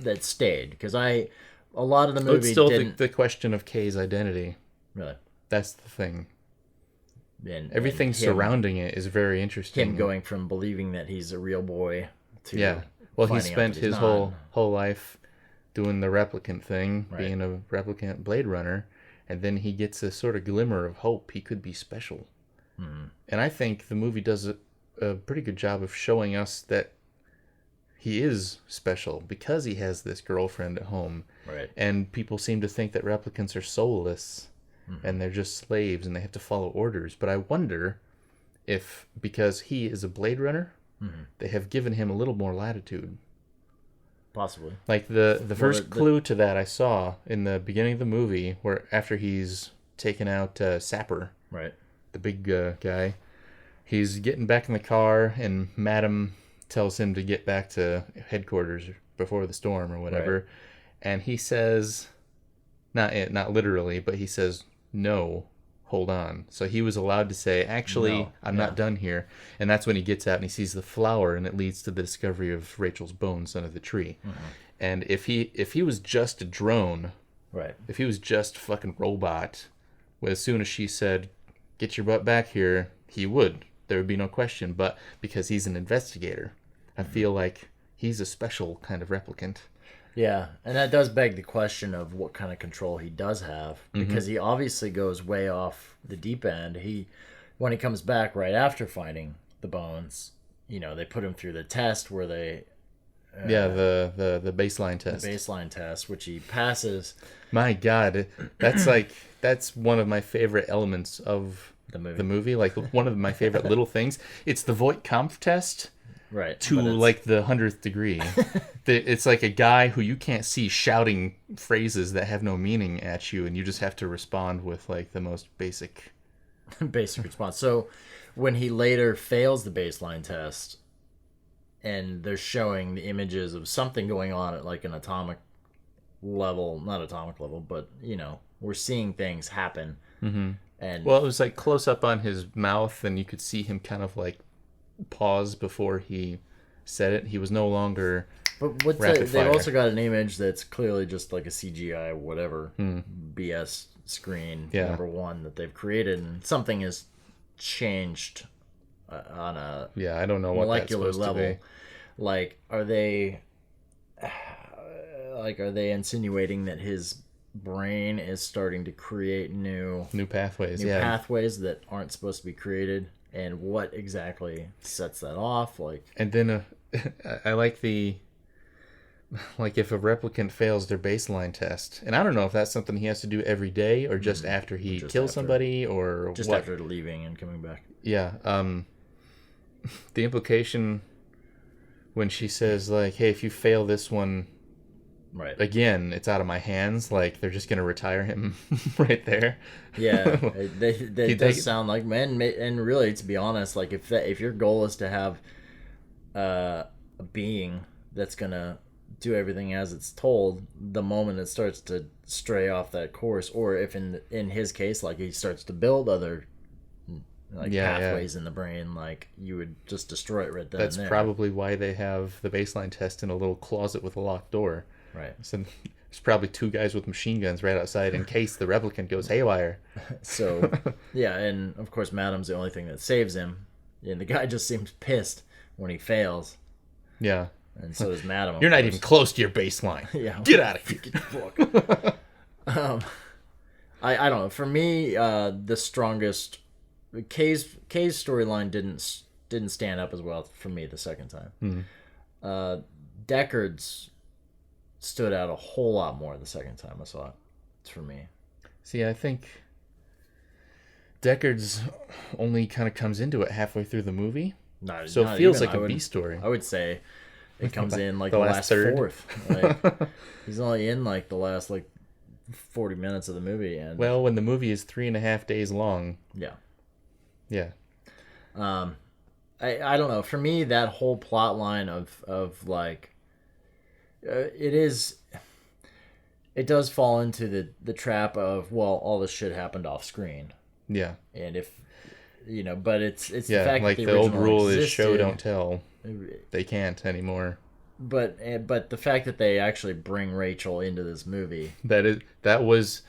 That stayed, because a lot of the movie it's still didn't... the question of Kay's identity. Really, that's the thing. And everything surrounding it is very interesting. Him going from believing that he's a real boy to he spent his whole life doing the replicant thing, being a replicant Blade Runner, and then he gets a sort of glimmer of hope. He could be special. And I think the movie does a pretty good job of showing us that he is special because he has this girlfriend at home. Right. And people seem to think that replicants are soulless and they're just slaves and they have to follow orders. But I wonder if, because he is a Blade Runner, they have given him a little more latitude. Possibly. Like the first clue to that I saw in the beginning of the movie, where after he's taken out Sapper, right, the big guy, he's getting back in the car and Madam tells him to get back to headquarters before the storm or whatever. Right. And he says, not literally, but he says, no, hold on. So he was allowed to say, actually, no, I'm not done here. And that's when he gets out and he sees the flower, and it leads to the discovery of Rachel's bones under the tree. And if he was just a drone, right, if he was just fucking robot, well, as soon as she said, get your butt back here, he would. There would be no question. But because he's an investigator, I feel like he's a special kind of replicant. Yeah, and that does beg the question of what kind of control he does have, because he obviously goes way off the deep end. When he comes back right after finding the bones, they put him through the test where they... the baseline test. The baseline test, which he passes. My God, that's one of my favorite elements of the movie. Like one of my favorite little things. It's the Voight-Kampff test. Right. To like the 100th degree. It's like a guy who you can't see shouting phrases that have no meaning at you, and you just have to respond with like the most basic response. So when he later fails the baseline test, and they're showing the images of something going on at like an atomic level, not atomic level, but we're seeing things happen. Mm-hmm. And well, it was like close up on his mouth, and you could see him kind of like pause before he said it. He was no longer. But they've also got an image that's clearly just like a CGI whatever BS screen number one that they've created, and something has changed on a I don't know what molecular that's supposed level. To be. Like, are they insinuating that his brain is starting to create new pathways, pathways that aren't supposed to be created? And what exactly sets that off? And then I like if a replicant fails their baseline test, and I don't know if that's something he has to do every day or just after he kills somebody or just what. After leaving and coming back. Yeah. The implication when she says like, "Hey, if you fail this one, right again, it's out of my hands." Like they're just gonna retire him right there. Yeah, they does sound like men. And really, to be honest, like if your goal is to have a being that's gonna do everything as it's told, the moment it starts to stray off that course, or if in his case, like he starts to build other pathways in the brain, like you would just destroy it right then. That's and there. probably why they have the baseline test in a little closet with a locked door. Right. So there's probably two guys with machine guns right outside in case the replicant goes haywire. So, yeah, and of course Madam's the only thing that saves him, and the guy just seems pissed when he fails. Yeah. And so does Madam. You're not even close to your baseline. Yeah. Get out of here. Get the fuck. I don't know. For me, the strongest Kay's storyline didn't stand up as well for me the second time. Mm-hmm. Deckard's stood out a whole lot more the second time I saw it. For me. See, I think Deckard's only kind of comes into it halfway through the movie. So it feels like a B story. I would say it comes in like the last fourth. Like, he's only in like the last 40 minutes of the movie. And well, when the movie is 3.5 days long. Yeah. Yeah. I don't know. For me, that whole plot line of like, it does fall into the trap of, well, all this shit happened off screen. Yeah. And if, but it's the fact like that the old rule existed, is show don't tell. They can't anymore. But the fact that they actually bring Rachel into this movie. That was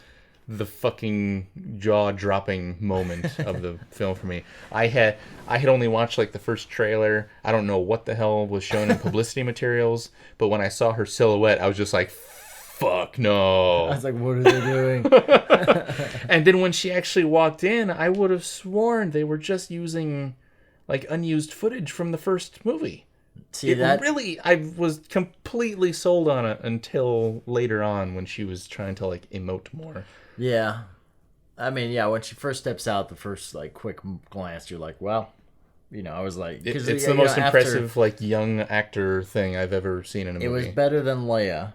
the fucking jaw-dropping moment of the film for me. I had only watched like the first trailer. I don't know what the hell was shown in publicity materials, but when I saw her silhouette, I was just like, fuck no. I was like, what are they doing? And then when she actually walked in, I would have sworn they were just using like unused footage from the first movie. I was completely sold on it until later on when she was trying to like emote more. Yeah. I mean, yeah, when she first steps out, the first like quick glance, you're like, well, I was like... It's the most impressive like young actor thing I've ever seen in a movie. It was better than Leia.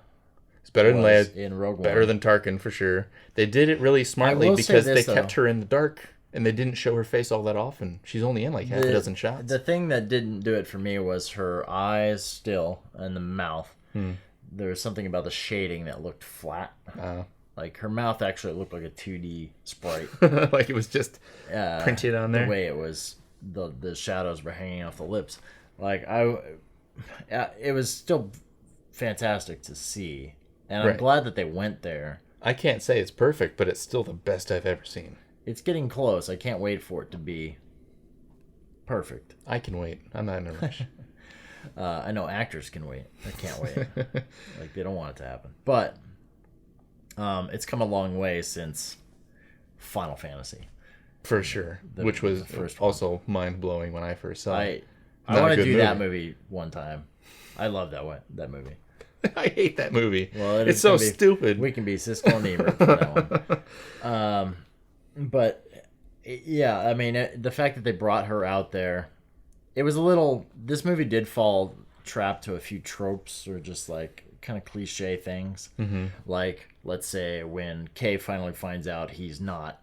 It's better than Leia. In Rogue One. Better than Tarkin, for sure. They did it really smartly because they kept her in the dark and they didn't show her face all that often. She's only in like half a dozen shots. The thing that didn't do it for me was her eyes still and the mouth. There was something about the shading that looked flat. Like her mouth actually looked like a 2D sprite. Like it was just printed on there. The way it was, the shadows were hanging off the lips. Like it was still fantastic to see. And I'm glad that they went there. I can't say it's perfect, but it's still the best I've ever seen. It's getting close. I can't wait for it to be perfect. I can wait. I'm not in a rush. I know actors can wait. I can't wait. Like, they don't want it to happen. But it's come a long way since Final Fantasy. For sure. Which was also mind-blowing when I first saw it. I want to do that movie one time. I love that movie. I hate that movie. Well, it's so stupid. We can be Siskel and Ebert for that one. But yeah, I mean, the fact that they brought her out there, it was a little. This movie did fall trapped to a few tropes or just like kind of cliche things. Mm-hmm. Like, let's say when Kay finally finds out he's not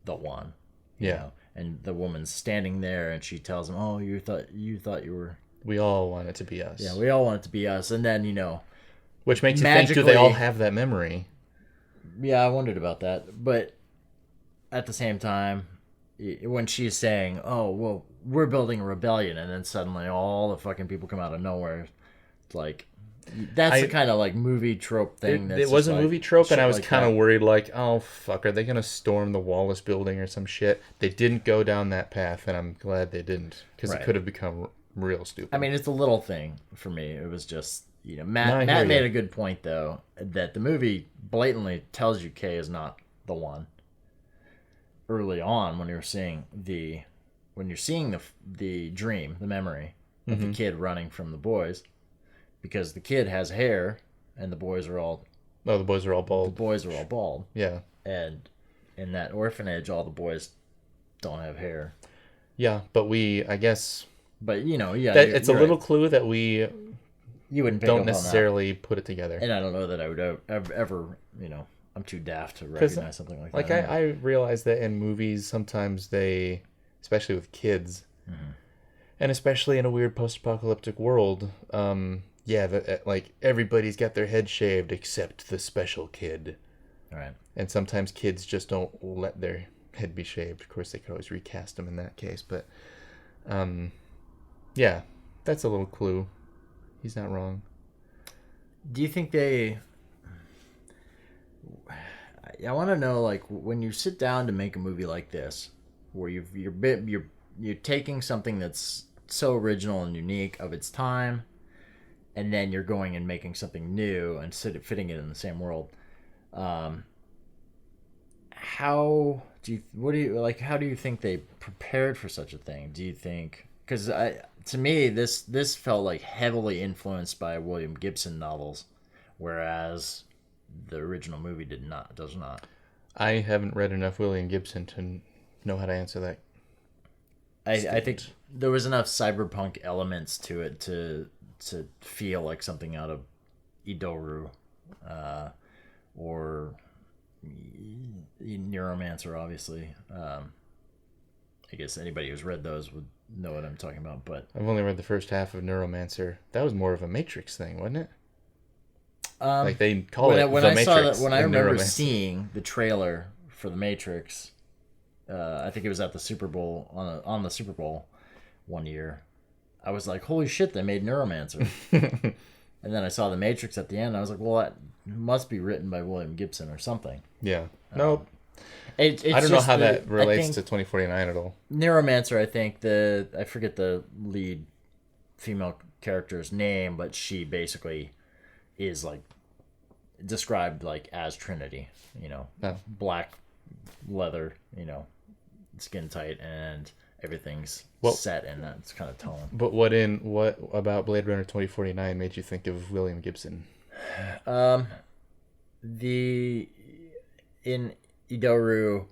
the one. Yeah. You know, and the woman's standing there and she tells him, "Oh, you thought you were." We all want it to be us. Yeah, we all want it to be us. And then, which makes you think, do they all have that memory? Yeah, I wondered about that. But at the same time, when she's saying, "Oh, well, we're building a rebellion," and then suddenly all the fucking people come out of nowhere, it's like, that's the kind of like movie trope thing. It was a movie trope, and I was kind of worried, like, oh, fuck, are they going to storm the Wallace building or some shit? They didn't go down that path, and I'm glad they didn't, because it could have become real stupid. I mean, it's a little thing for me. It was just, Matt made a good point, though, that the movie blatantly tells you Kay is not the one. Early on, when you're seeing the dream, the memory of the kid running from the boys, because the kid has hair and the boys are all the boys are all bald. The boys are all bald. Yeah. And in that orphanage, all the boys don't have hair. Yeah, but I guess. But it's a little clue that you wouldn't don't necessarily put it together. And I don't know that I would ever I'm too daft to recognize something like that. Like I realize that in movies sometimes they, especially with kids, and especially in a weird post-apocalyptic world, like everybody's got their head shaved except the special kid. Right. And sometimes kids just don't let their head be shaved. Of course, they could always recast them in that case, but. Yeah, that's a little clue. He's not wrong. Do you think I want to know, like, when you sit down to make a movie like this, where you're taking something that's so original and unique of its time, and then you're going and making something new and fitting it in the same world. How do you think they prepared for such a thing? Do you think, because to me this felt like heavily influenced by William Gibson novels, whereas the original movie does not. I haven't read enough William Gibson to know how to answer that. I think there was enough cyberpunk elements to it to feel like something out of Idoru, or Neuromancer, obviously. I guess anybody who's read those would know what I'm talking about, but I've only read the first half of Neuromancer. That was more of a Matrix thing, wasn't it? Like they call it when the I Matrix. When I remember seeing the trailer for the Matrix, I think it was at the Super Bowl on the Super Bowl one year. I was like, "Holy shit! They made Neuromancer." And then I saw the Matrix at the end. I was like, "Well, that must be written by William Gibson or something." Yeah. Nope. I don't know how that relates to 2049 at all. Neuromancer, I think I forget the lead female character's name, but she basically is like described like as Trinity, black leather, skin tight, and everything's set in that kind of tone. But what about Blade Runner 2049 made you think of William Gibson? In Idoru,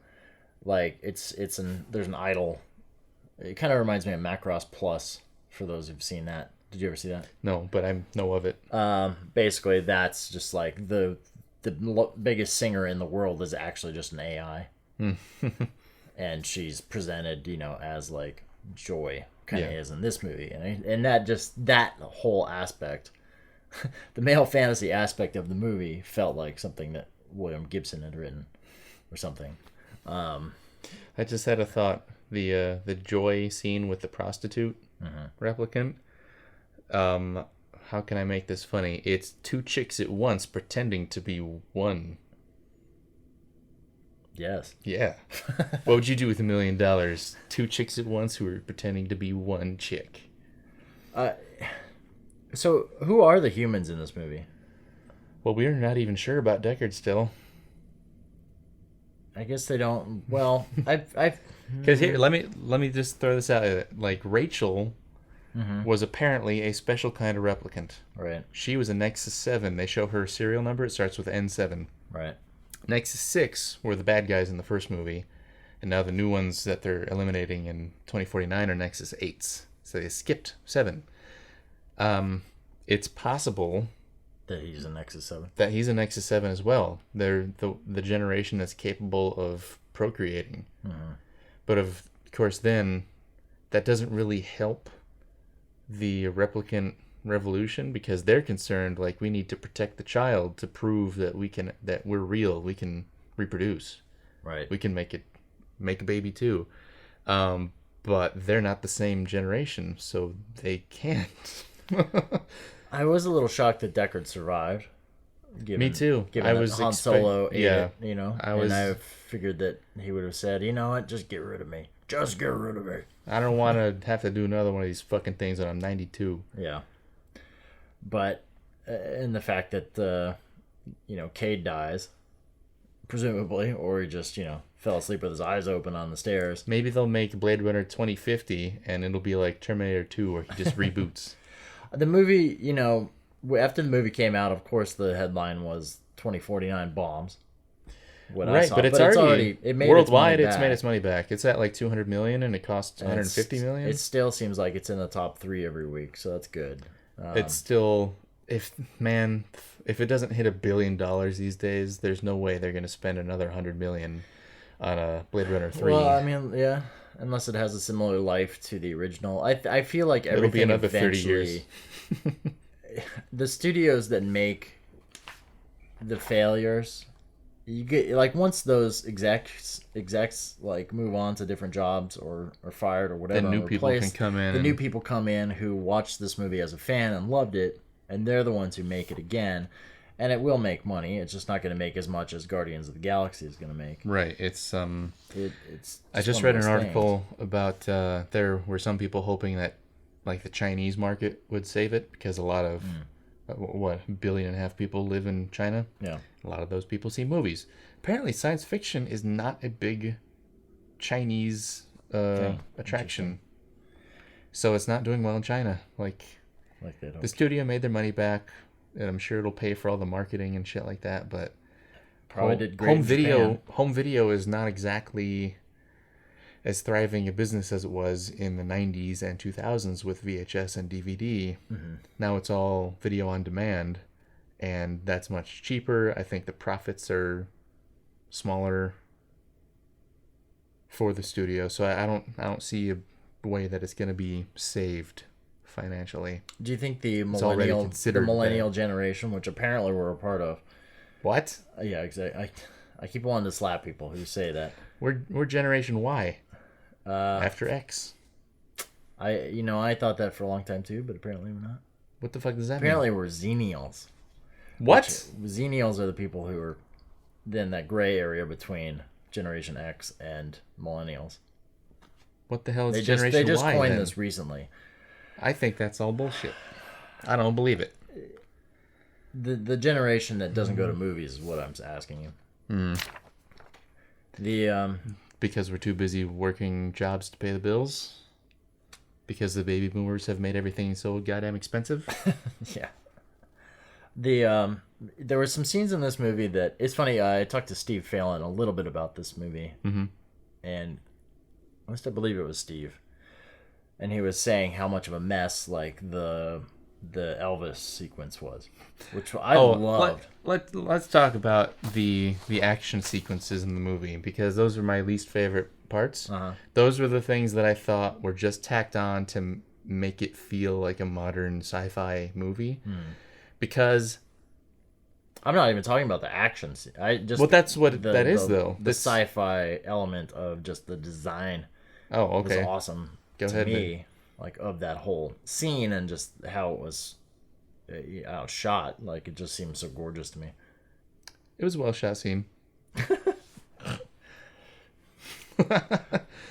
like there's an idol. It kind of reminds me of Macross Plus, for those who've seen that. Did you ever see that? No, but I know of it. Basically, that's just like the biggest singer in the world is actually just an AI, and she's presented, as like Joy kind of is in this movie, and that whole aspect, the male fantasy aspect of the movie felt like something that William Gibson had written, or something. I just had a thought. The Joy scene with the prostitute replicant. How can I make this funny? It's two chicks at once pretending to be one. Yes. Yeah. What would you do with $1 million? Two chicks at once who are pretending to be one chick. So who are the humans in this movie? Well, we're not even sure about Deckard still. I guess they don't. Well, I've because here, let me just throw this out. Like Rachel was apparently a special kind of replicant. Right. She was a Nexus 7. They show her serial number. It starts with N7. Right. Nexus 6 were the bad guys in the first movie, and now the new ones that they're eliminating in 2049 are Nexus 8s. So they skipped 7. It's possible that he's a Nexus 7. That he's a Nexus 7 as well. They're the generation that's capable of procreating. But of course then, that doesn't really help the replicant revolution because they're concerned like we need to protect the child to prove that we're real, we can reproduce. Right. We can make a baby too. But they're not the same generation, so they can't. I was a little shocked that Deckard survived. Me too. Given that Han Solo ate it, I I figured that he would have said, you know what, just get rid of me. Just get rid of me. I don't want to have to do another one of these fucking things when I'm 92. Yeah. But, in the fact that, Cade dies, presumably, or he just, fell asleep with his eyes open on the stairs. Maybe they'll make Blade Runner 2050 and it'll be like Terminator 2 where he just reboots. The movie, after the movie came out, of course, the headline was 2049 bombs. Right, but it's already worldwide. It's made its money back. It's at like 200 million, and it costs 150 million. It still seems like it's in the top 3 every week, so that's good. It's still, if it doesn't hit $1 billion these days, there's no way they're going to spend another 100 million on a Blade Runner 3. Well, I mean, yeah. Unless it has a similar life to the original. I feel like everything it'll be another eventually... 30 years. The studios that make the failures, you get like once those execs like move on to different jobs or are fired or whatever. Then new people can come in. The new people come in who watched this movie as a fan and loved it, and they're the ones who make it again. And it will make money. It's just not going to make as much as Guardians of the Galaxy is going to make. Right. It's it's. I just read an article about there were some people hoping that like the Chinese market would save it because a lot of 1.5 billion people live in China. Yeah. A lot of those people see movies. Apparently, science fiction is not a big Chinese attraction. So it's not doing well in China. Like they don't. The studio made their money back. And I'm sure it'll pay for all the marketing and shit like that, but probably did great in Japan. Home video is not exactly as thriving a business as it was in the 90s and 2000s with VHS and DVD. Mm-hmm. Now it's all video on demand, and that's much cheaper. I think the profits are smaller for the studio, so I don't see a way that it's going to be saved financially. Do you think the millennial generation, which apparently we're a part of? What? Yeah, exactly. I keep wanting to slap people who say that. We're Generation Y. After X. I thought that for a long time too, but apparently we're not. What the fuck does that apparently mean? We're Xennials. What? Xennials are the people who are in that gray area between Generation X and Millennials. What the hell is Generation Y? They just coined then? this recently. I think that's all bullshit. I don't believe it. The generation that doesn't go to movies is what I'm asking you. Because we're too busy working jobs to pay the bills? Because the baby boomers have made everything so goddamn expensive? Yeah. There were some scenes in this movie that... It's funny, I talked to Steve Phelan a little bit about this movie. Mm-hmm. And I believe it was Steve. And he was saying how much of a mess like the Elvis sequence was, which I loved. Let's talk about the action sequences in the movie because those are my least favorite parts. Uh-huh. Those were the things that I thought were just tacked on to make it feel like a modern sci-fi movie. Because I'm not even talking about the action. That's what that is though. The sci-fi element of just the design. Oh, okay. Was awesome. Go ahead. To me, like of that whole scene and just how it was shot, like it just seemed so gorgeous to me. It was a well shot scene.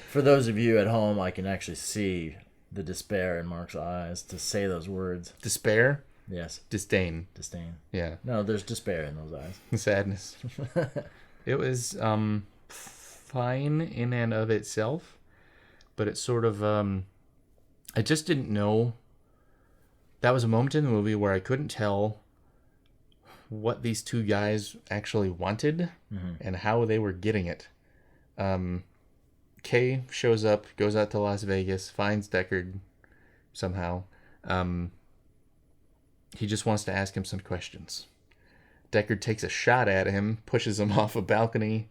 For those of you at home, I can actually see The despair in Mark's eyes to say those words. Despair? Yes. Disdain. Yeah. No, there's despair in those eyes. Sadness. It was fine in and of itself, but it sort of I just didn't know. That was a moment in the movie where I couldn't tell what these two guys actually wanted and how they were getting it. Kay shows up, goes out to Las Vegas, finds Deckard somehow. He just wants to ask him some questions. Deckard takes a shot at him, pushes him off a balcony,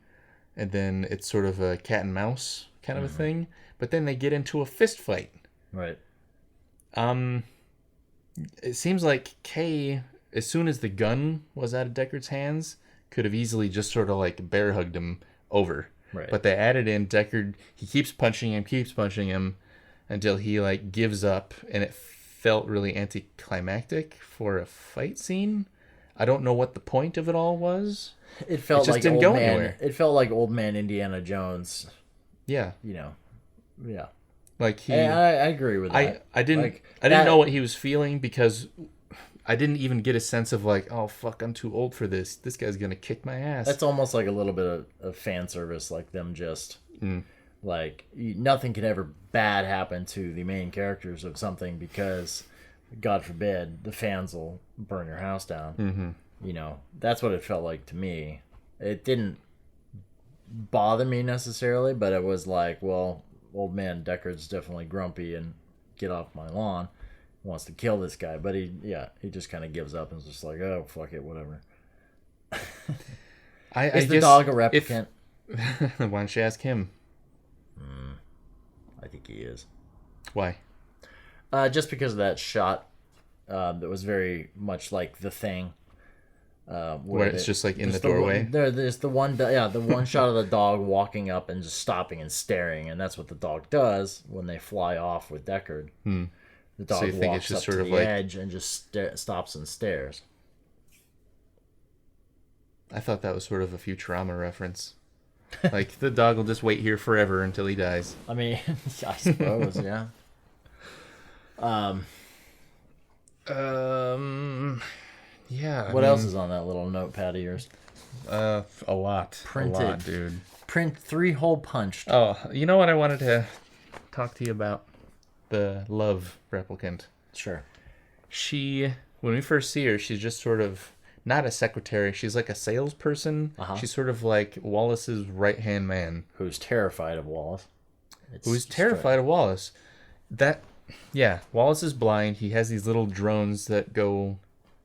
and then it's sort of a cat and mouse kind of a thing. But then they get into a fist fight. Right. It seems like Kay, as soon as the gun was out of Deckard's hands, could have easily just sort of like bear hugged him over. Right. But they added in Deckard. He keeps punching him until he like gives up, and it felt really anticlimactic for a fight scene. I don't know what the point of it all was. It felt just like didn't old go man. anywhere. It felt like old man Indiana Jones. Yeah. Yeah. Like he. I agree with that. I didn't know what he was feeling because I didn't even get a sense of like, oh fuck, I'm too old for this. This guy's gonna kick my ass. That's almost like a little bit of fan service, like them just like nothing could ever bad happen to the main characters of something because, God forbid, the fans will burn your house down. That's what it felt like to me. It didn't bother me necessarily, but it was like, well, old man Deckard's definitely grumpy and get off my lawn. Wants to kill this guy, but he just kind of gives up and is just like, oh fuck it, whatever. Is the dog a replicant? Why don't you ask him? I think he is. Why? Just because of that shot that was very much like The Thing. Where it's just like in the doorway. There's the one shot of the dog walking up and just stopping and staring, and that's what the dog does when they fly off with Deckard. The dog walks up to the edge and just stops and stares. I thought that was sort of a Futurama reference. Like, the dog will just wait here forever until he dies. I mean, I suppose, yeah. Yeah. What else is on that little notepad of yours? A lot. Printed. A lot, dude. Print 3-hole punched. Oh, you know what I wanted to talk to you about? The love replicant. Sure. When we first see her, she's just sort of not a secretary. She's like a salesperson. She's sort of like Wallace's right-hand man. Who's terrified of Wallace. Who's terrified of Wallace. Wallace is blind. He has these little drones that go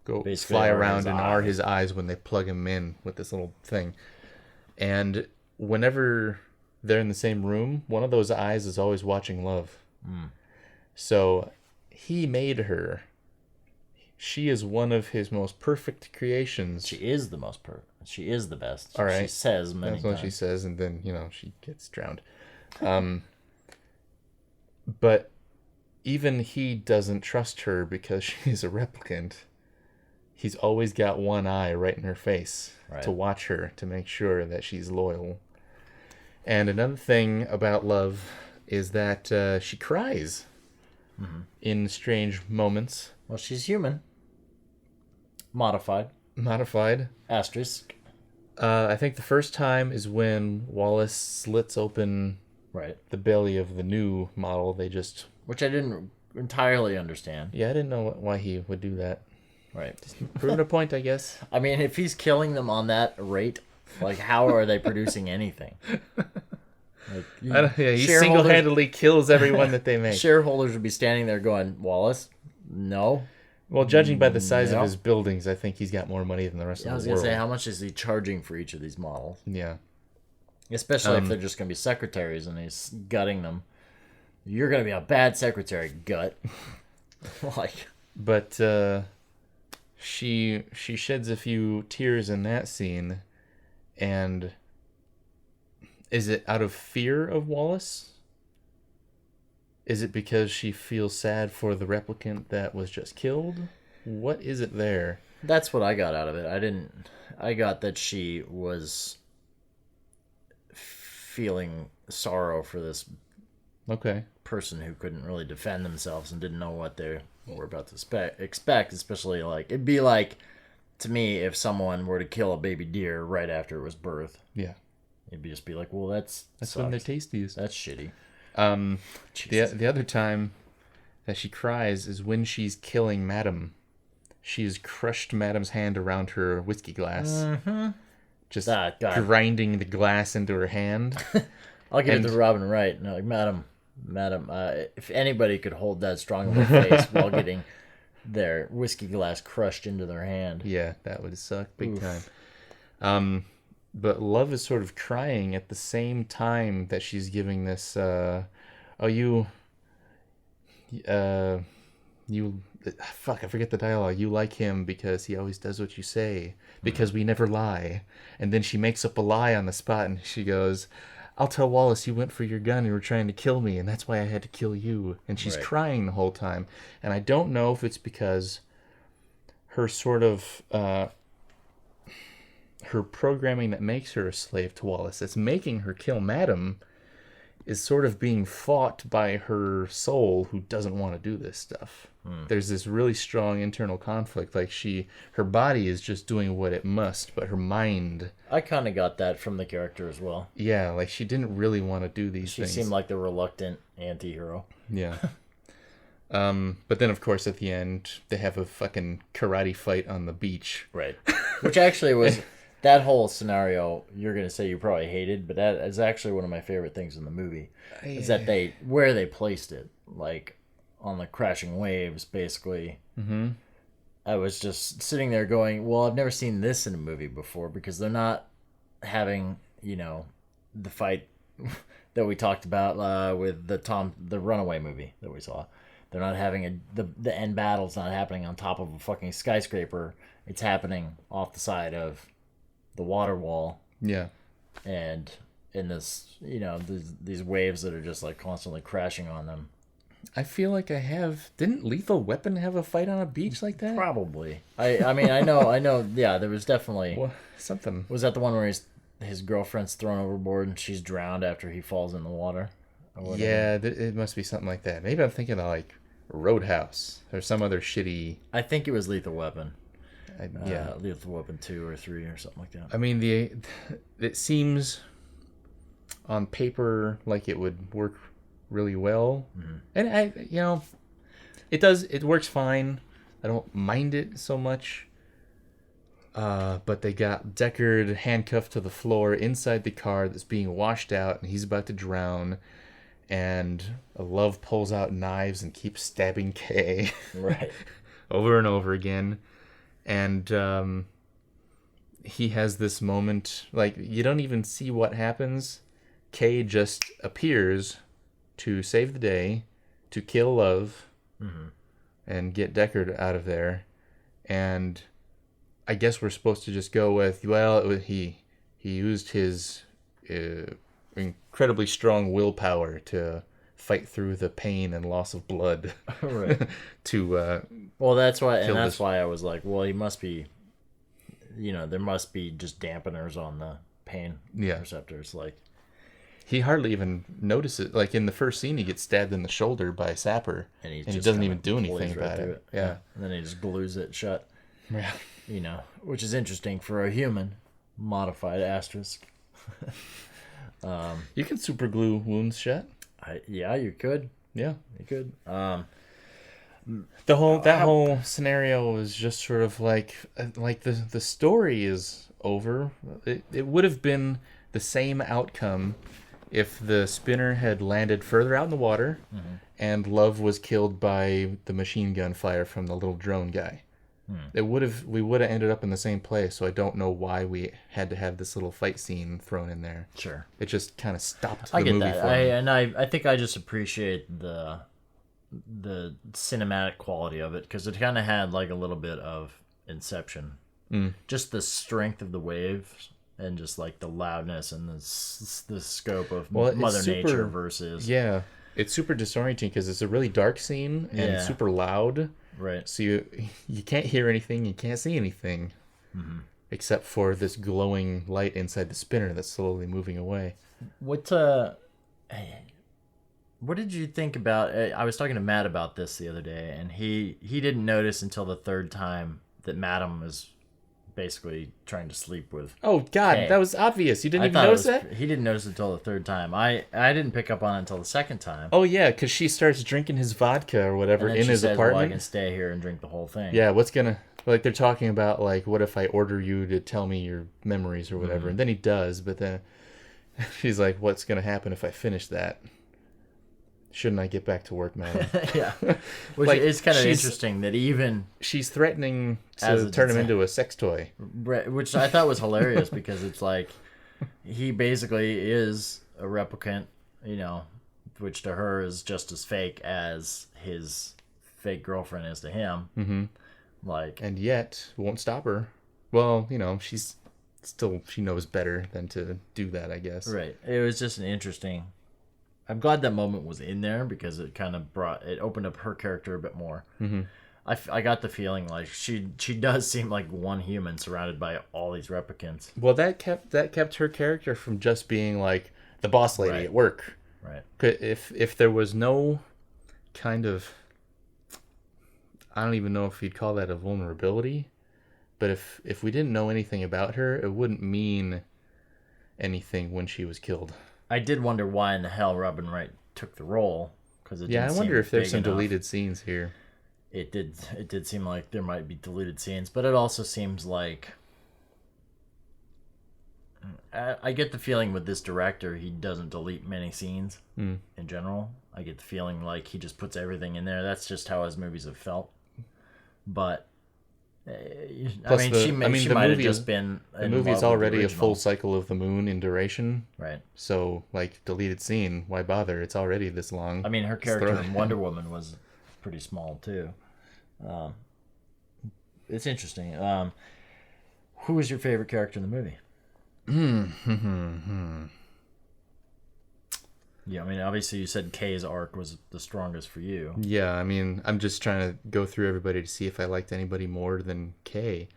basically fly around and are his eyes when they plug him in with this little thing. And whenever they're in the same room, one of those eyes is always watching Love. So he made her. She is one of his most perfect creations. She is the most perfect. She is the best. All right. She says many times. That's what she says, and then, she gets drowned. But even he doesn't trust her because she's a replicant. He's always got one eye right in her face to watch her, to make sure that she's loyal. And another thing about Love is that she cries in strange moments. Well, she's human. Modified. Asterisk. I think the first time is when Wallace slits open the belly of the new model. Which I didn't entirely understand. Yeah, I didn't know why he would do that. Right. Just proving a point, I guess. I mean, if he's killing them on that rate, like, how are they producing anything? He single-handedly kills everyone that they make. Shareholders would be standing there going, Wallace, no. Well, judging by the size of his buildings, I think he's got more money than the rest of the world. I was going to say, how much is he charging for each of these models? Yeah. Especially if they're just going to be secretaries and he's gutting them. You're going to be a bad secretary, gut. But she sheds a few tears in that scene, and is it out of fear of Wallace? Is it because she feels sad for the replicant that was just killed? What is it there? That's what I got out of it. I got that she was feeling sorrow for this Okay. person who couldn't really defend themselves and didn't know what they were about to expect, especially like it'd be like to me if someone were to kill a baby deer right after it was birthed. Yeah. It'd just be like, well, that's when they're tastiest. That's shitty. The other time that she cries is when she's killing Madam. She's crushed Madam's hand around her whiskey glass. Mm-hmm. Just grinding the glass into her hand. I'll give it to Robin Wright. No, like, Madam, if anybody could hold that strong of a face while getting their whiskey glass crushed into their hand. Yeah, that would suck big time. But Love is sort of crying at the same time that she's giving this, fuck, I forget the dialogue. You like him because he always does what you say, because we never lie. And then she makes up a lie on the spot, and she goes, I'll tell Wallace you went for your gun and were trying to kill me, and that's why I had to kill you. And she's crying the whole time. And I don't know if it's because her sort of... her programming that makes her a slave to Wallace, that's making her kill Madam, is sort of being fought by her soul who doesn't want to do this stuff. There's this really strong internal conflict. Like her body is just doing what it must, but her mind... I kind of got that from the character as well. Yeah, like she didn't really want to do these things. She seemed like the reluctant anti-hero. Yeah. But then, of course, at the end, they have a fucking karate fight on the beach. Right. Which actually was... That whole scenario, you're going to say you probably hated, but that is actually one of my favorite things in the movie. Is that where they placed it. Like, on the crashing waves, basically. Mm-hmm. I was just sitting there going, well, I've never seen this in a movie before, because they're not having, the fight that we talked about with the Runaway movie that we saw. They're not having the end battle's not happening on top of a fucking skyscraper. It's happening off the side of the water wall. Yeah. And in this, these waves that are just like constantly crashing on them. I feel like didn't Lethal Weapon have a fight on a beach like that? Probably. I mean, I know, yeah, there was definitely something. Was that the one where his girlfriend's thrown overboard and she's drowned after he falls in the water? Yeah, it must be something like that. Maybe I'm thinking of like Roadhouse or some other shitty... I think it was Lethal Weapon. Yeah, Lethal Weapon 2 or 3 or something like that. I mean, it seems on paper like it would work really well, and it works fine. I don't mind it so much. But they got Deckard handcuffed to the floor inside the car that's being washed out, and he's about to drown. And Love pulls out knives and keeps stabbing Kay, right, over and over again. And he has this moment, like, you don't even see what happens. Kay just appears to save the day, to kill Love, and get Deckard out of there. And I guess we're supposed to just go with, well, he used his incredibly strong willpower to fight through the pain and loss of blood. Right. That's why I was like, well, he must be, there must be just dampeners on the pain receptors. Like, he hardly even notices. Like, in the first scene, he gets stabbed in the shoulder by a sapper, and he doesn't even do anything about it. Yeah. And then he just glues it shut. Yeah. Which is interesting for a human. Modified asterisk. You can super glue wounds shut. You could. Yeah, you could. The whole scenario was just sort of like the story is over. It would have been the same outcome if the spinner had landed further out in the water, and Love was killed by the machine gun fire from the little drone guy. We would have ended up in the same place, so I don't know why we had to have this little fight scene thrown in there. Sure. It just kind of stopped the movie that. for me. I think I just appreciate the cinematic quality of it, because it kind of had like a little bit of Inception. Just the strength of the waves and just like the loudness and the scope of Mother Nature versus... Yeah, it's super disorienting because it's a really dark scene and super loud. Right. So you can't hear anything, you can't see anything, except for this glowing light inside the spinner that's slowly moving away. What What did you think about? I was talking to Matt about this the other day, and he didn't notice until the third time that Madam was basically trying to sleep with. Oh God, Kay. that was obvious. You didn't even notice that? He didn't notice it until the third time. I didn't pick up on it until the second time. Oh yeah, because she starts drinking his vodka or whatever in his apartment. Well, I can stay here and drink the whole thing. Yeah, they're talking about like, what if I order you to tell me your memories or whatever, and then he does, but then she's like, what's gonna happen if I finish that? Shouldn't I get back to work, madam? Yeah. Which is kind of interesting that even... She's threatening to turn him into a sex toy. Which I thought was hilarious because it's like, he basically is a replicant, which to her is just as fake as his fake girlfriend is to him. Mm-hmm. And yet, won't stop her. Well, she knows better than to do that, I guess. Right. It was just an interesting... I'm glad that moment was in there because it kind of opened up her character a bit more. Mm-hmm. I got the feeling like she does seem like one human surrounded by all these replicants. Well, that kept her character from just being like the boss lady at work. Right. If there was no kind of, I don't even know if you'd call that a vulnerability, but if we didn't know anything about her, it wouldn't mean anything when she was killed. I did wonder why in the hell Robin Wright took the role, because I wonder if there's some deleted scenes here. It did seem like there might be deleted scenes, but it also seems like I get the feeling with this director he doesn't delete many scenes in general. I get the feeling like he just puts everything in there. That's just how his movies have felt. But she might have just been. The movie's already a full cycle of the moon in duration, right? So, like, deleted scene, why bother? It's already this long. I mean, her character in Wonder Woman was pretty small too. It's interesting. Who was your favorite character in the movie? Yeah, I mean, obviously you said Kay's arc was the strongest for you. Yeah, I mean, I'm just trying to go through everybody to see if I liked anybody more than Kay.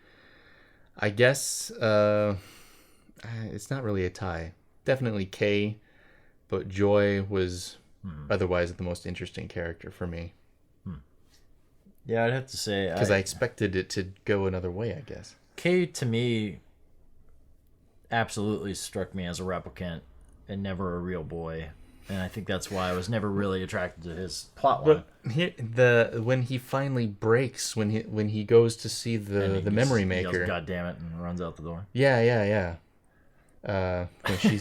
I guess it's not really a tie. Definitely Kay, but Joy was otherwise the most interesting character for me. Yeah, I'd have to say... Because I expected it to go another way, I guess. Kay, to me, absolutely struck me as a replicant and never a real boy. And I think that's why I was never really attracted to his plotline. But when he finally breaks, when he goes to see the memory maker, yells, God damn it, and runs out the door. Yeah. When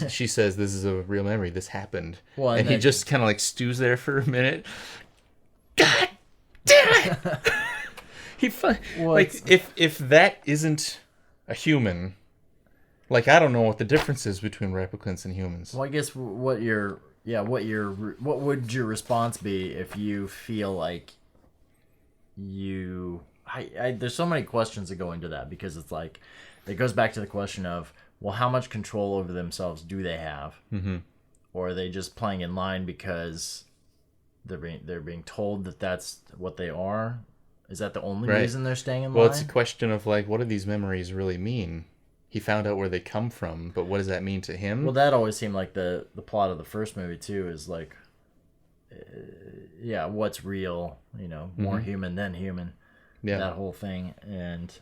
she says this is a real memory, this happened, and he just kind of like stews there for a minute. God damn it! If that isn't a human, like, I don't know what the difference is between replicants and humans. Well, I guess what would your response be if you feel like there's so many questions that go into that, because it's like, it goes back to the question of, well, how much control over themselves do they have? Mm-hmm. Or are they just playing in line because they're being told that that's what they are? Is that the only reason they're staying in line? Well, it's a question of, like, what do these memories really mean? He found out where they come from, but what does that mean to him? Well, that always seemed like the plot of the first movie too, is like, what's real? More human than human. Yeah, that whole thing, and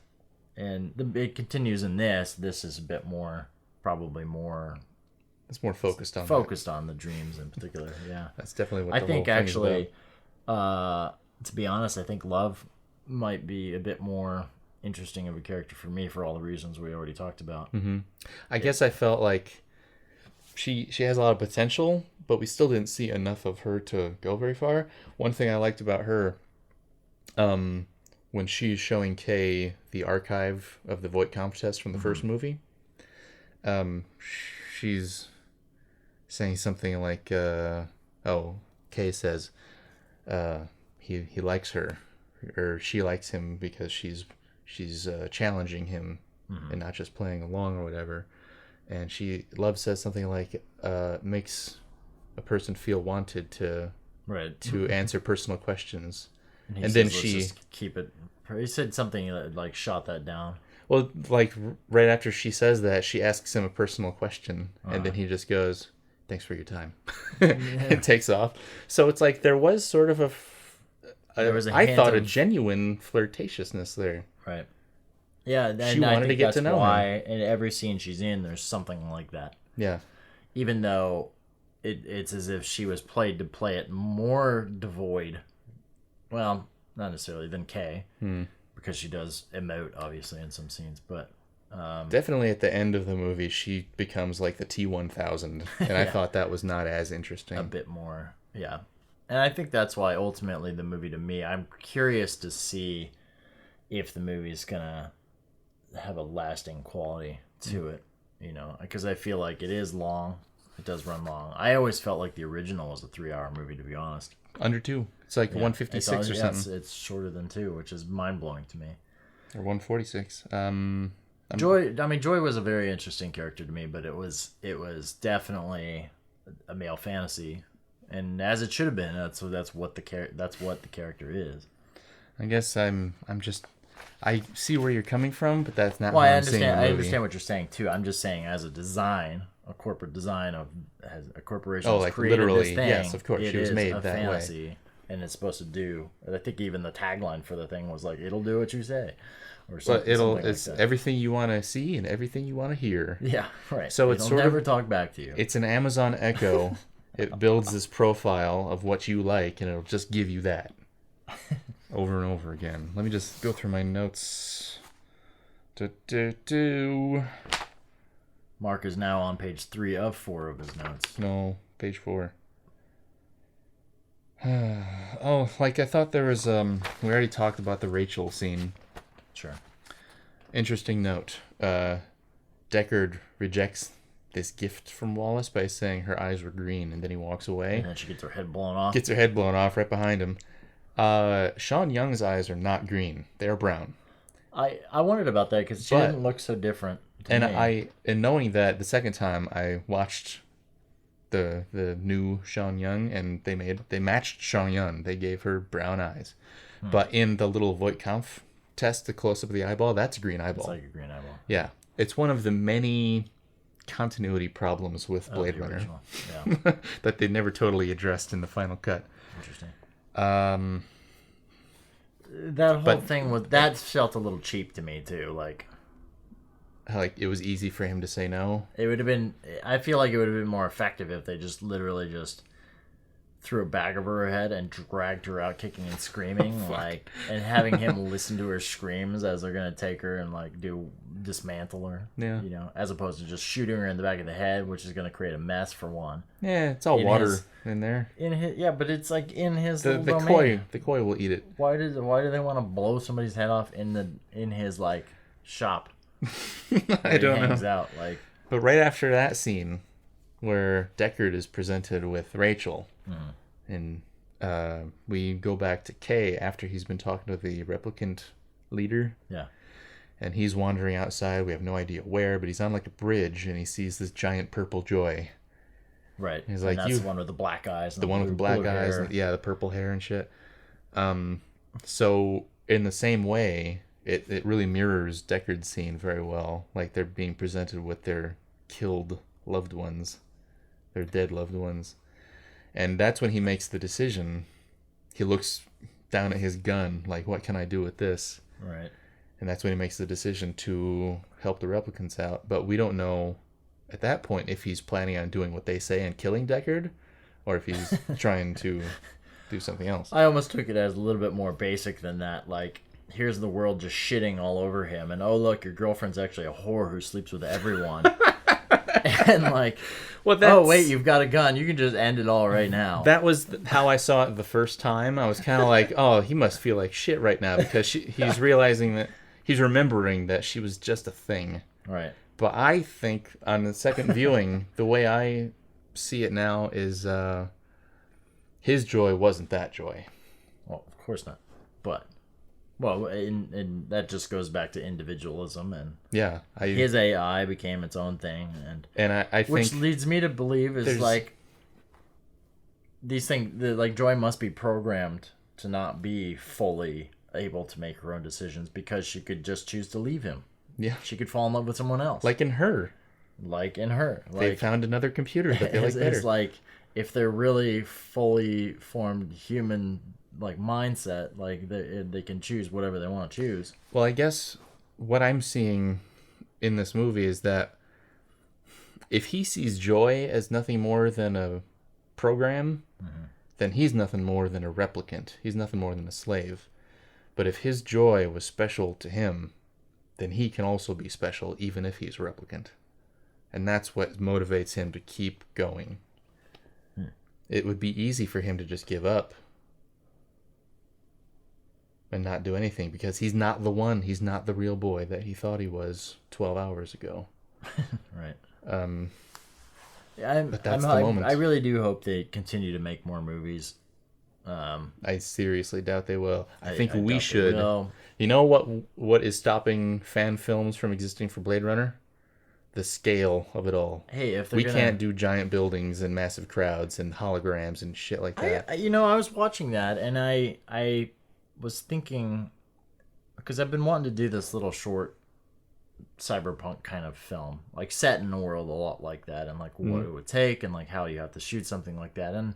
it continues in this. This is a bit more, probably more. It's more focused on the dreams in particular. Yeah, that's definitely what I think. Actually, to be honest, I think Love might be a bit more interesting of a character for me for all the reasons we already talked about. Mm-hmm. I guess I felt like she has a lot of potential, but we still didn't see enough of her to go very far. One thing I liked about her, when she's showing Kay the archive of the Voight comp test from the first movie, she's saying something like, Kay says he likes her, or she likes him because she's challenging him and not just playing along or whatever. And Love says something like, makes a person feel wanted to answer personal questions. And then she just keep it. He said something that like shot that down. Well, like right after she says that, she asks him a personal question, and then he just goes, thanks for your time. It takes off. So it's like there was sort of a genuine flirtatiousness there. Right. Yeah, and she wanted to get to know him. In every scene she's in, there's something like that. Yeah. Even though it's as if she was played to play it more devoid. Well, not necessarily than Kay, because she does emote obviously in some scenes, but definitely at the end of the movie she becomes like the T-1000, and I thought that was not as interesting. A bit more, yeah. And I think that's why ultimately the movie, to me, I'm curious to see if the movie is gonna have a lasting quality to it, you know, because I feel like it is long. It does run long. I always felt like the original was a 3-hour movie, to be honest. Under 2. It's like 156 or something. It's shorter than 2, which is mind-blowing to me. Or 146. Joy was a very interesting character to me, but it was definitely a male fantasy, and as it should have been. That's what the character is. I guess I see where you're coming from, but that's not. Well, I understand what you're saying too. I'm just saying, as a design, a corporate design as a corporation. Oh, like created literally, this thing, yes, of course, she was made that fantasy, way. And it's supposed to do. I think even the tagline for the thing was like, "It'll do what you say," or something. But it's everything you want to see and everything you want to hear. Yeah, right. So it's sort never talk back to you. It's an Amazon Echo. It builds this profile of what you like, and it'll just give you that over and over again. Let me just go through my notes. Mark is now on page 3 of 4 of his notes. No, page 4. Oh, like I thought there was we already talked about the Rachel scene. Sure. Interesting note. Deckard rejects this gift from Wallace by saying her eyes were green, and then he walks away. And then she gets her head blown off. Gets her head blown off right behind him. Sean Young's eyes are not green. They're brown. I wondered about that because she didn't look so different to me. And knowing that, the second time I watched the new Sean Young, and they matched Sean Young. They gave her brown eyes. But in the little Voight-Kampff test, the close-up of the eyeball, that's a green eyeball. It's like a green eyeball. Yeah. It's one of the many continuity problems with Blade Runner. Yeah. that they never totally addressed in the final cut. Interesting. That whole thing that felt a little cheap to me too. Like it was easy for him to say no. It would have been. I feel like it would have been more effective if they just literally just threw a bag over her head and dragged her out kicking and screaming, and having him listen to her screams as they're gonna take her and dismantle her. Yeah. You know, as opposed to just shooting her in the back of the head, which is gonna create a mess for one. Yeah, it's all water in there. But it's like in his the domain. The koi will eat it. Why do they want to blow somebody's head off in his shop? I don't know. Out, But right after that scene, where Deckard is presented with Rachel, and we go back to Kay after he's been talking to the replicant leader. Yeah. And he's wandering outside. We have no idea where, but he's on a bridge, and he sees this giant purple joy. Right. He's like, that's the one with the black eyes. The one with the black eyes. And, the purple hair and shit. So in the same way, it really mirrors Deckard's scene very well. Like they're being presented with their killed loved ones, their dead loved ones. And that's when he makes the decision. He looks down at his gun, like, what can I do with this? Right. And that's when he makes the decision to help the replicants out. But we don't know at that point if he's planning on doing what they say and killing Deckard, or if he's trying to do something else. I almost took it as a little bit more basic than that. Like, here's the world just shitting all over him. And, oh, look, your girlfriend's actually a whore who sleeps with everyone. And oh wait, you've got a gun. You can just end it all right now. That was how I saw it the first time. I was kind of like, oh, he must feel like shit right now because he's realizing that he's remembering that she was just a thing. Right. But I think on the second viewing, the way I see it now is his joy wasn't that joy. Well, of course not. But and that just goes back to individualism and his AI became its own thing, and I think, which leads me to believe is these things Joy must be programmed to not be fully able to make her own decisions because she could just choose to leave him. Yeah, she could fall in love with someone else, like in Her. like in her. Like, they found another computer that they like better. It's like, if they're really fully formed human like mindset, like they can choose whatever they want to choose. Well, I guess what I'm seeing in this movie is that if he sees joy as nothing more than a program, then he's nothing more than a replicant. He's nothing more than a slave. But if his joy was special to him, then he can also be special even if he's a replicant. And that's what motivates him to keep going. It would be easy for him to just give up and not do anything because he's not the one. He's not the real boy that he thought he was 12 hours ago. Right. But that's the moment. I really do hope they continue to make more movies. I seriously doubt they will. I think we doubt should. You know what is stopping fan films from existing for Blade Runner? The scale of it all. Hey, if we can't do giant buildings and massive crowds and holograms and shit like that. I was watching that and I was thinking, because I've been wanting to do this little short cyberpunk kind of film, like set in a world a lot like that, and like what it would take, and like how you have to shoot something like that. And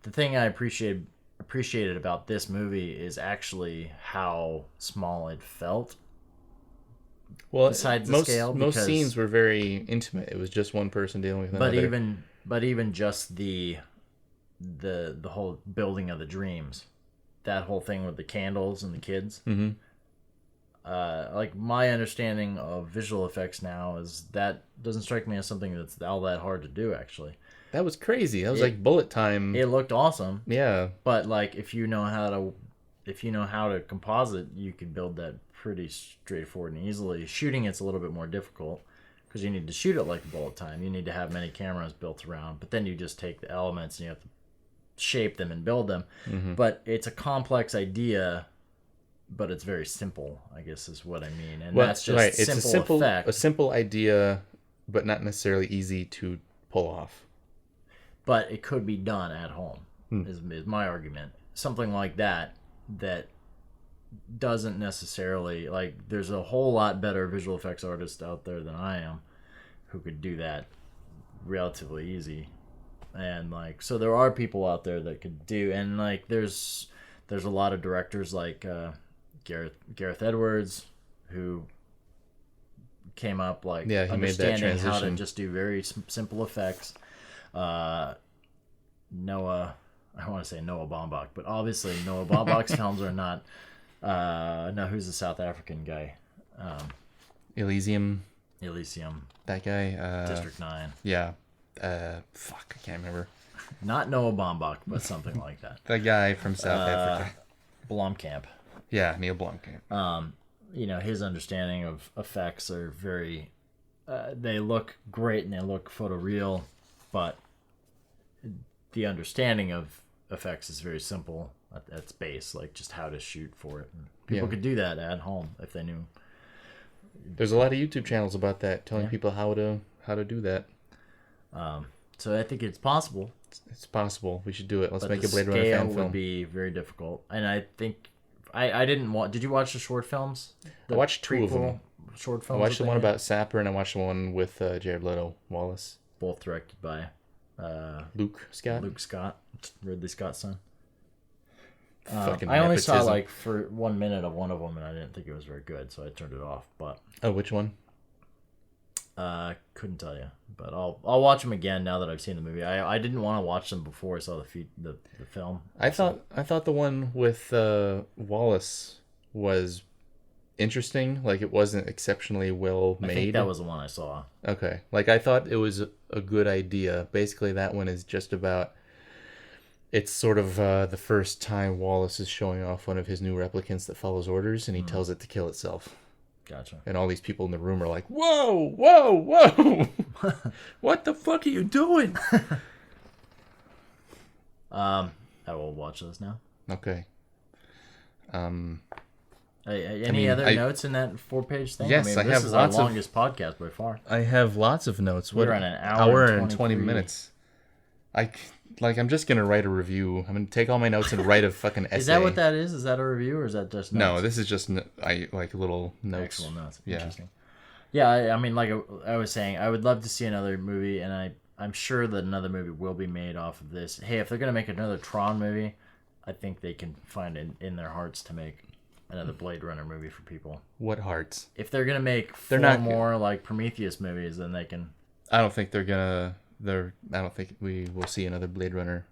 the thing I appreciated about this movie is actually how small it felt. Well, besides the scale, most scenes were very intimate. It was just one person dealing with another. But even just the whole building of the dreams, that whole thing with the candles and the kids. Mm-hmm. Like my understanding of visual effects now is that doesn't strike me as something that's all that hard to do. Actually, that was crazy. That was like bullet time. It looked awesome. Yeah, but like if you know how to composite, you can build that pretty straightforward and easily. Shooting it's a little bit more difficult because you need to shoot it like bullet time. You need to have many cameras built around, but then you just take the elements and you have to shape them and build them. Mm-hmm. But it's a complex idea, but it's very simple, I guess is what I mean. And that's just right. It's a simple idea, but not necessarily easy to pull off. But it could be done at home, is my argument. Something like that doesn't necessarily, like, there's a whole lot better visual effects artists out there than I am who could do that relatively easy. And like, so there are people out there that could do, and like there's a lot of directors like Gareth Edwards who came up like he understanding how to just do very simple effects. I want to say Noah Baumbach, but obviously Noah Baumbach's films are not. No, who's the South African guy? Elysium. That guy. District 9. Yeah. Fuck, I can't remember. Not Noah Baumbach, but something like that. The guy from South Africa. Blomkamp. Yeah, Neil Blomkamp. His understanding of effects are very... they look great and they look photoreal, but the understanding of effects is very simple at its base, like just how to shoot for it. And people could do that at home if they knew. There's a lot of YouTube channels about that, telling people how to do that. So I think it's possible. It's possible. We should do it. Let's make a Blade Runner fan film. The scale would be very difficult, and I think I didn't watch. Did you watch the short films? I watched two of them. Short films. I watched the one about Sapper, and I watched the one with Jared Leto, Wallace. Both directed by Luke Scott. Ridley Scott's son. Fucking I only saw nepotism. like for 1 minute of one of them, and I didn't think it was very good, so I turned it off. But which one? Couldn't tell you, but I'll watch them again now that I've seen the movie. I didn't want to watch them before I saw the film. I thought the one with Wallace was interesting. Like, it wasn't exceptionally well made. I think that was the one I saw. Okay, like I thought it was a good idea. Basically, that one is just about. It's sort of the first time Wallace is showing off one of his new replicants that follows orders, and he tells it to kill itself. Gotcha. And all these people in the room are like, whoa, whoa, whoa. What the fuck are you doing? I will watch those now. Okay. Any other notes in that 4-page thing? Yes, I have this is lots our longest podcast by far. I have lots of notes. We're on an hour and 20 minutes. I'm just going to write a review. I'm going to take all my notes and write a fucking essay. Is that what that is? Is that a review or is that just notes? No, this is just little notes. Actual notes. Yeah. Interesting. Yeah, I mean, like I was saying, I would love to see another movie, and I'm sure that another movie will be made off of this. Hey, if they're going to make another Tron movie, I think they can find it in their hearts to make another Blade Runner movie for people. What hearts? If they're going to make more like Prometheus movies, then they can... I don't think they're going to... I don't think we will see another Blade Runner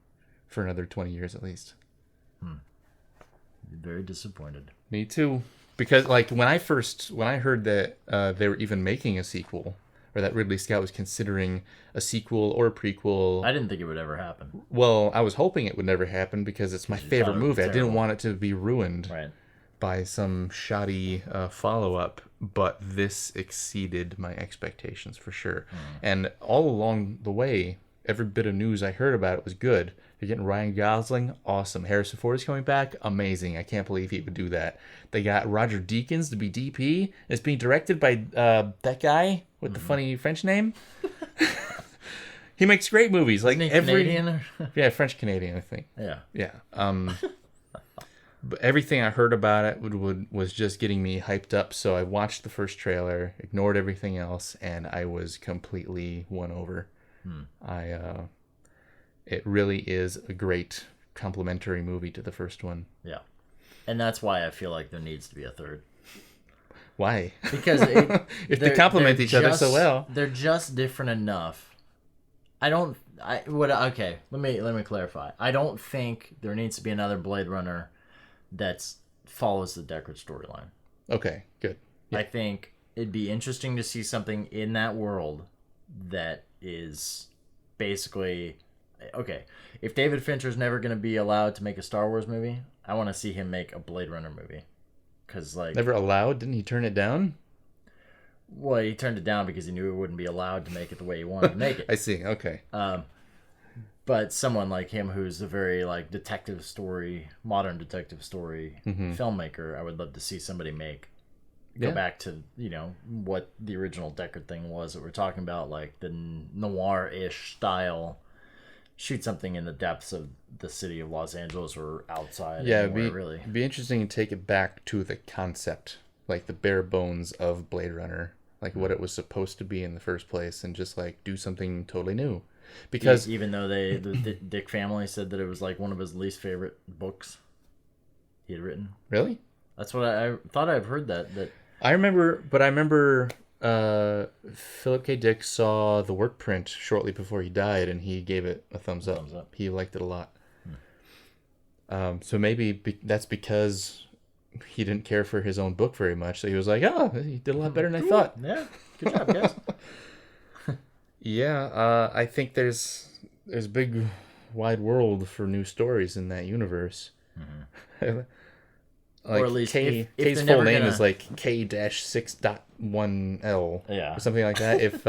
for another 20 years at least. Very disappointed. Me too. Because like when I heard that they were even making a sequel, or that Ridley Scott was considering a sequel or a prequel, I didn't think it would ever happen. Well, I was hoping it would never happen because it's my favorite movie. I didn't want it to be ruined by some shoddy follow-up, but this exceeded my expectations for sure. And all along the way, every bit of news I heard about it was good. They're getting Ryan Gosling, awesome. Harrison Ford is coming back, amazing. I can't believe he would do that. They got Roger Deakins to be DP. It's being directed by that guy with the funny French name. He makes great movies. Like Canadian? Yeah, French Canadian, I think. Yeah. But everything I heard about it was just getting me hyped up. So I watched the first trailer, ignored everything else, and I was completely won over. It really is a great complementary movie to the first one. Yeah. And that's why I feel like there needs to be a third. Why? Because if they complement each other so well, they're just different enough. Okay, let me clarify. I don't think there needs to be another Blade Runner that follows the Deckard storyline. Okay, good. Yeah. I think it'd be interesting to see something in that world that is basically... Okay, if David Fincher's never going to be allowed to make a Star Wars movie, I want to see him make a Blade Runner movie. Cause like never allowed? Didn't he turn it down? Well, he turned it down because he knew he wouldn't be allowed to make it the way he wanted to make it. I see. Okay. But someone like him, who's a very like modern detective story filmmaker, I would love to see somebody go back to what the original Deckard thing was that we're talking about, like the noir-ish style. Shoot something in the depths of the city of Los Angeles or outside. Yeah, it'd be interesting to take it back to the concept, like the bare bones of Blade Runner, like what it was supposed to be in the first place, and just like do something totally new. Because even though the Dick family said that it was like one of his least favorite books he had written. Really? That's what I thought. I've heard that. I remember Philip K. Dick saw the work print shortly before he died, and he gave it a thumbs up. He liked it a lot. So maybe that's because he didn't care for his own book very much. So he was like, "Oh, he did a lot better than I thought." Yeah, good job, guys. Yeah, I think there's a big, wide world for new stories in that universe. Like, or at least K's full name is like K-6.1L or something like that. If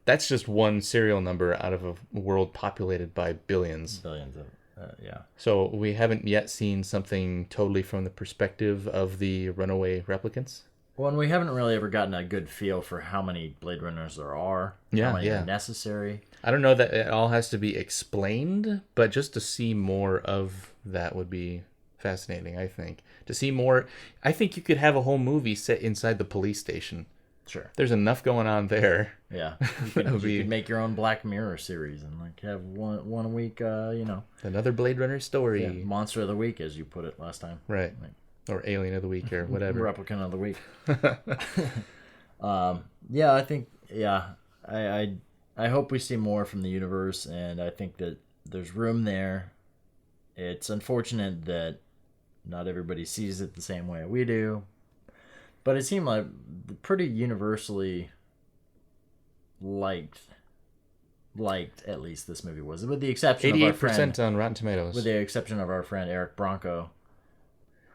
that's just one serial number out of a world populated by billions. So we haven't yet seen something totally from the perspective of the runaway replicants. Well, and we haven't really ever gotten a good feel for how many Blade Runners there are. How many are necessary. I don't know that it all has to be explained, but just to see more of that would be fascinating. I think to see more. I think you could have a whole movie set inside the police station. Sure, there's enough going on there. Yeah, you could make your own Black Mirror series and like have one a week. Another Blade Runner story. Yeah, Monster of the Week, as you put it last time. Right, or Alien of the Week or whatever. Replicant of the Week. Yeah, I think I hope we see more from the universe, and I think that there's room there. It's unfortunate that not everybody sees it the same way we do, but it seemed like pretty universally liked at least this movie was, with the exception of our friend 88% on Rotten Tomatoes. With the exception of our friend Eric Bronco,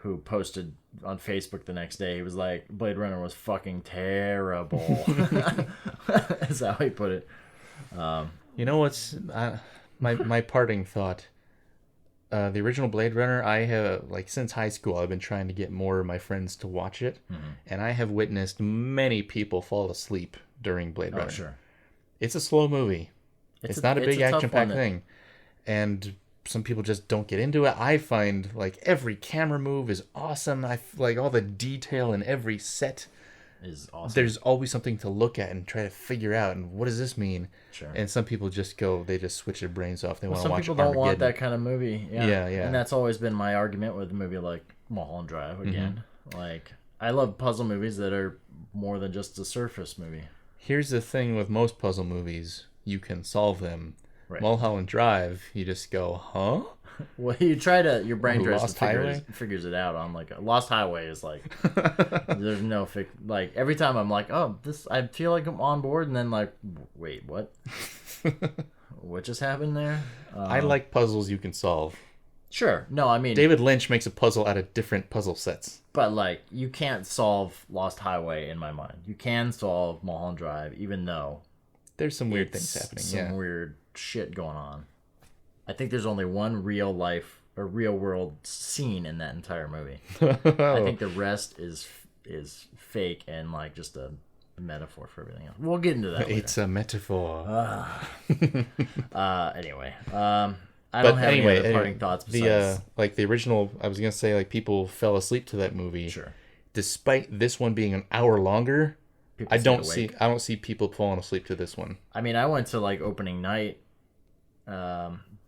who posted on Facebook the next day. He was like, Blade Runner was fucking terrible. That's how he put it. You know what's my parting thought? The original Blade Runner, I have, since high school, I've been trying to get more of my friends to watch it, and I have witnessed many people fall asleep during Blade Runner. Sure. It's a slow movie. It's not a big action-packed thing. And some people just don't get into it. I find, every camera move is awesome. I like all the detail in every set. is awesome. There's always something to look at and try to figure out, and what does this mean? Sure. And some people just switch their brains off. They want to watch Some people don't Armageddon. want that kind of movie. Yeah. Yeah. And that's always been my argument with a movie like Mulholland Drive, again. Like, I love puzzle movies that are more than just a surface movie. Here's the thing with most puzzle movies. You can solve them. Right. Mulholland Drive, you just go, huh? Well, you try to, your brain tries Lost to figures it out on, like, a Lost Highway is like, there's no like, every time I'm like, oh, I feel like I'm on board, and then like, wait, what? What just happened there? I like puzzles you can solve. Sure. No, I mean, David Lynch makes a puzzle out of different puzzle sets. But, like, you can't solve Lost Highway in my mind. You can solve Mulholland Drive, even though there's some weird things happening. Some weird shit going on. I think there's only one real world scene in that entire movie. I think the rest is fake and, like, just a metaphor for everything else. We'll get into that later. It's a metaphor. Anyway, I don't have any other parting thoughts besides the original. I was gonna say, like, people fell asleep to that movie. Sure. Despite this one being an hour longer, people I don't see people falling asleep to this one. I mean, I went to, like, opening night,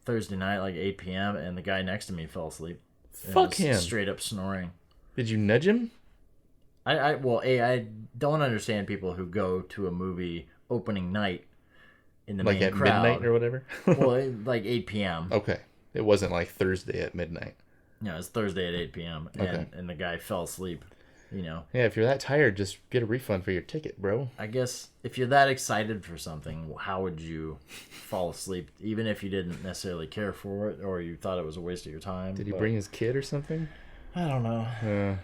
Thursday night, like 8 p.m., and the guy next to me fell asleep. Fuck him. Straight up snoring. Did you nudge him? I don't understand people who go to a movie opening night in the main crowd. Like at midnight or whatever? Well, like 8 p.m. Okay. It wasn't like Thursday at midnight. No, it's Thursday at 8 p.m. And the guy fell asleep, you know. Yeah, if you're that tired, just get a refund for your ticket, bro. I guess if you're that excited for something, how would you fall asleep, even if you didn't necessarily care for it or you thought it was a waste of your time? Did he bring his kid or something? I don't know.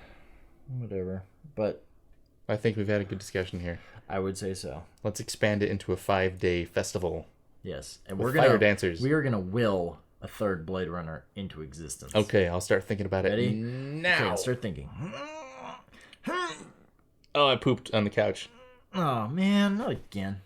Whatever. But I think we've had a good discussion here. I would say so. Let's expand it into a 5-day festival. Yes. And we're gonna fire dancers. We are gonna will a third Blade Runner into existence. Okay, I'll start thinking about Ready? it now. Okay, start thinking. Oh, I pooped on the couch. Oh man, not again.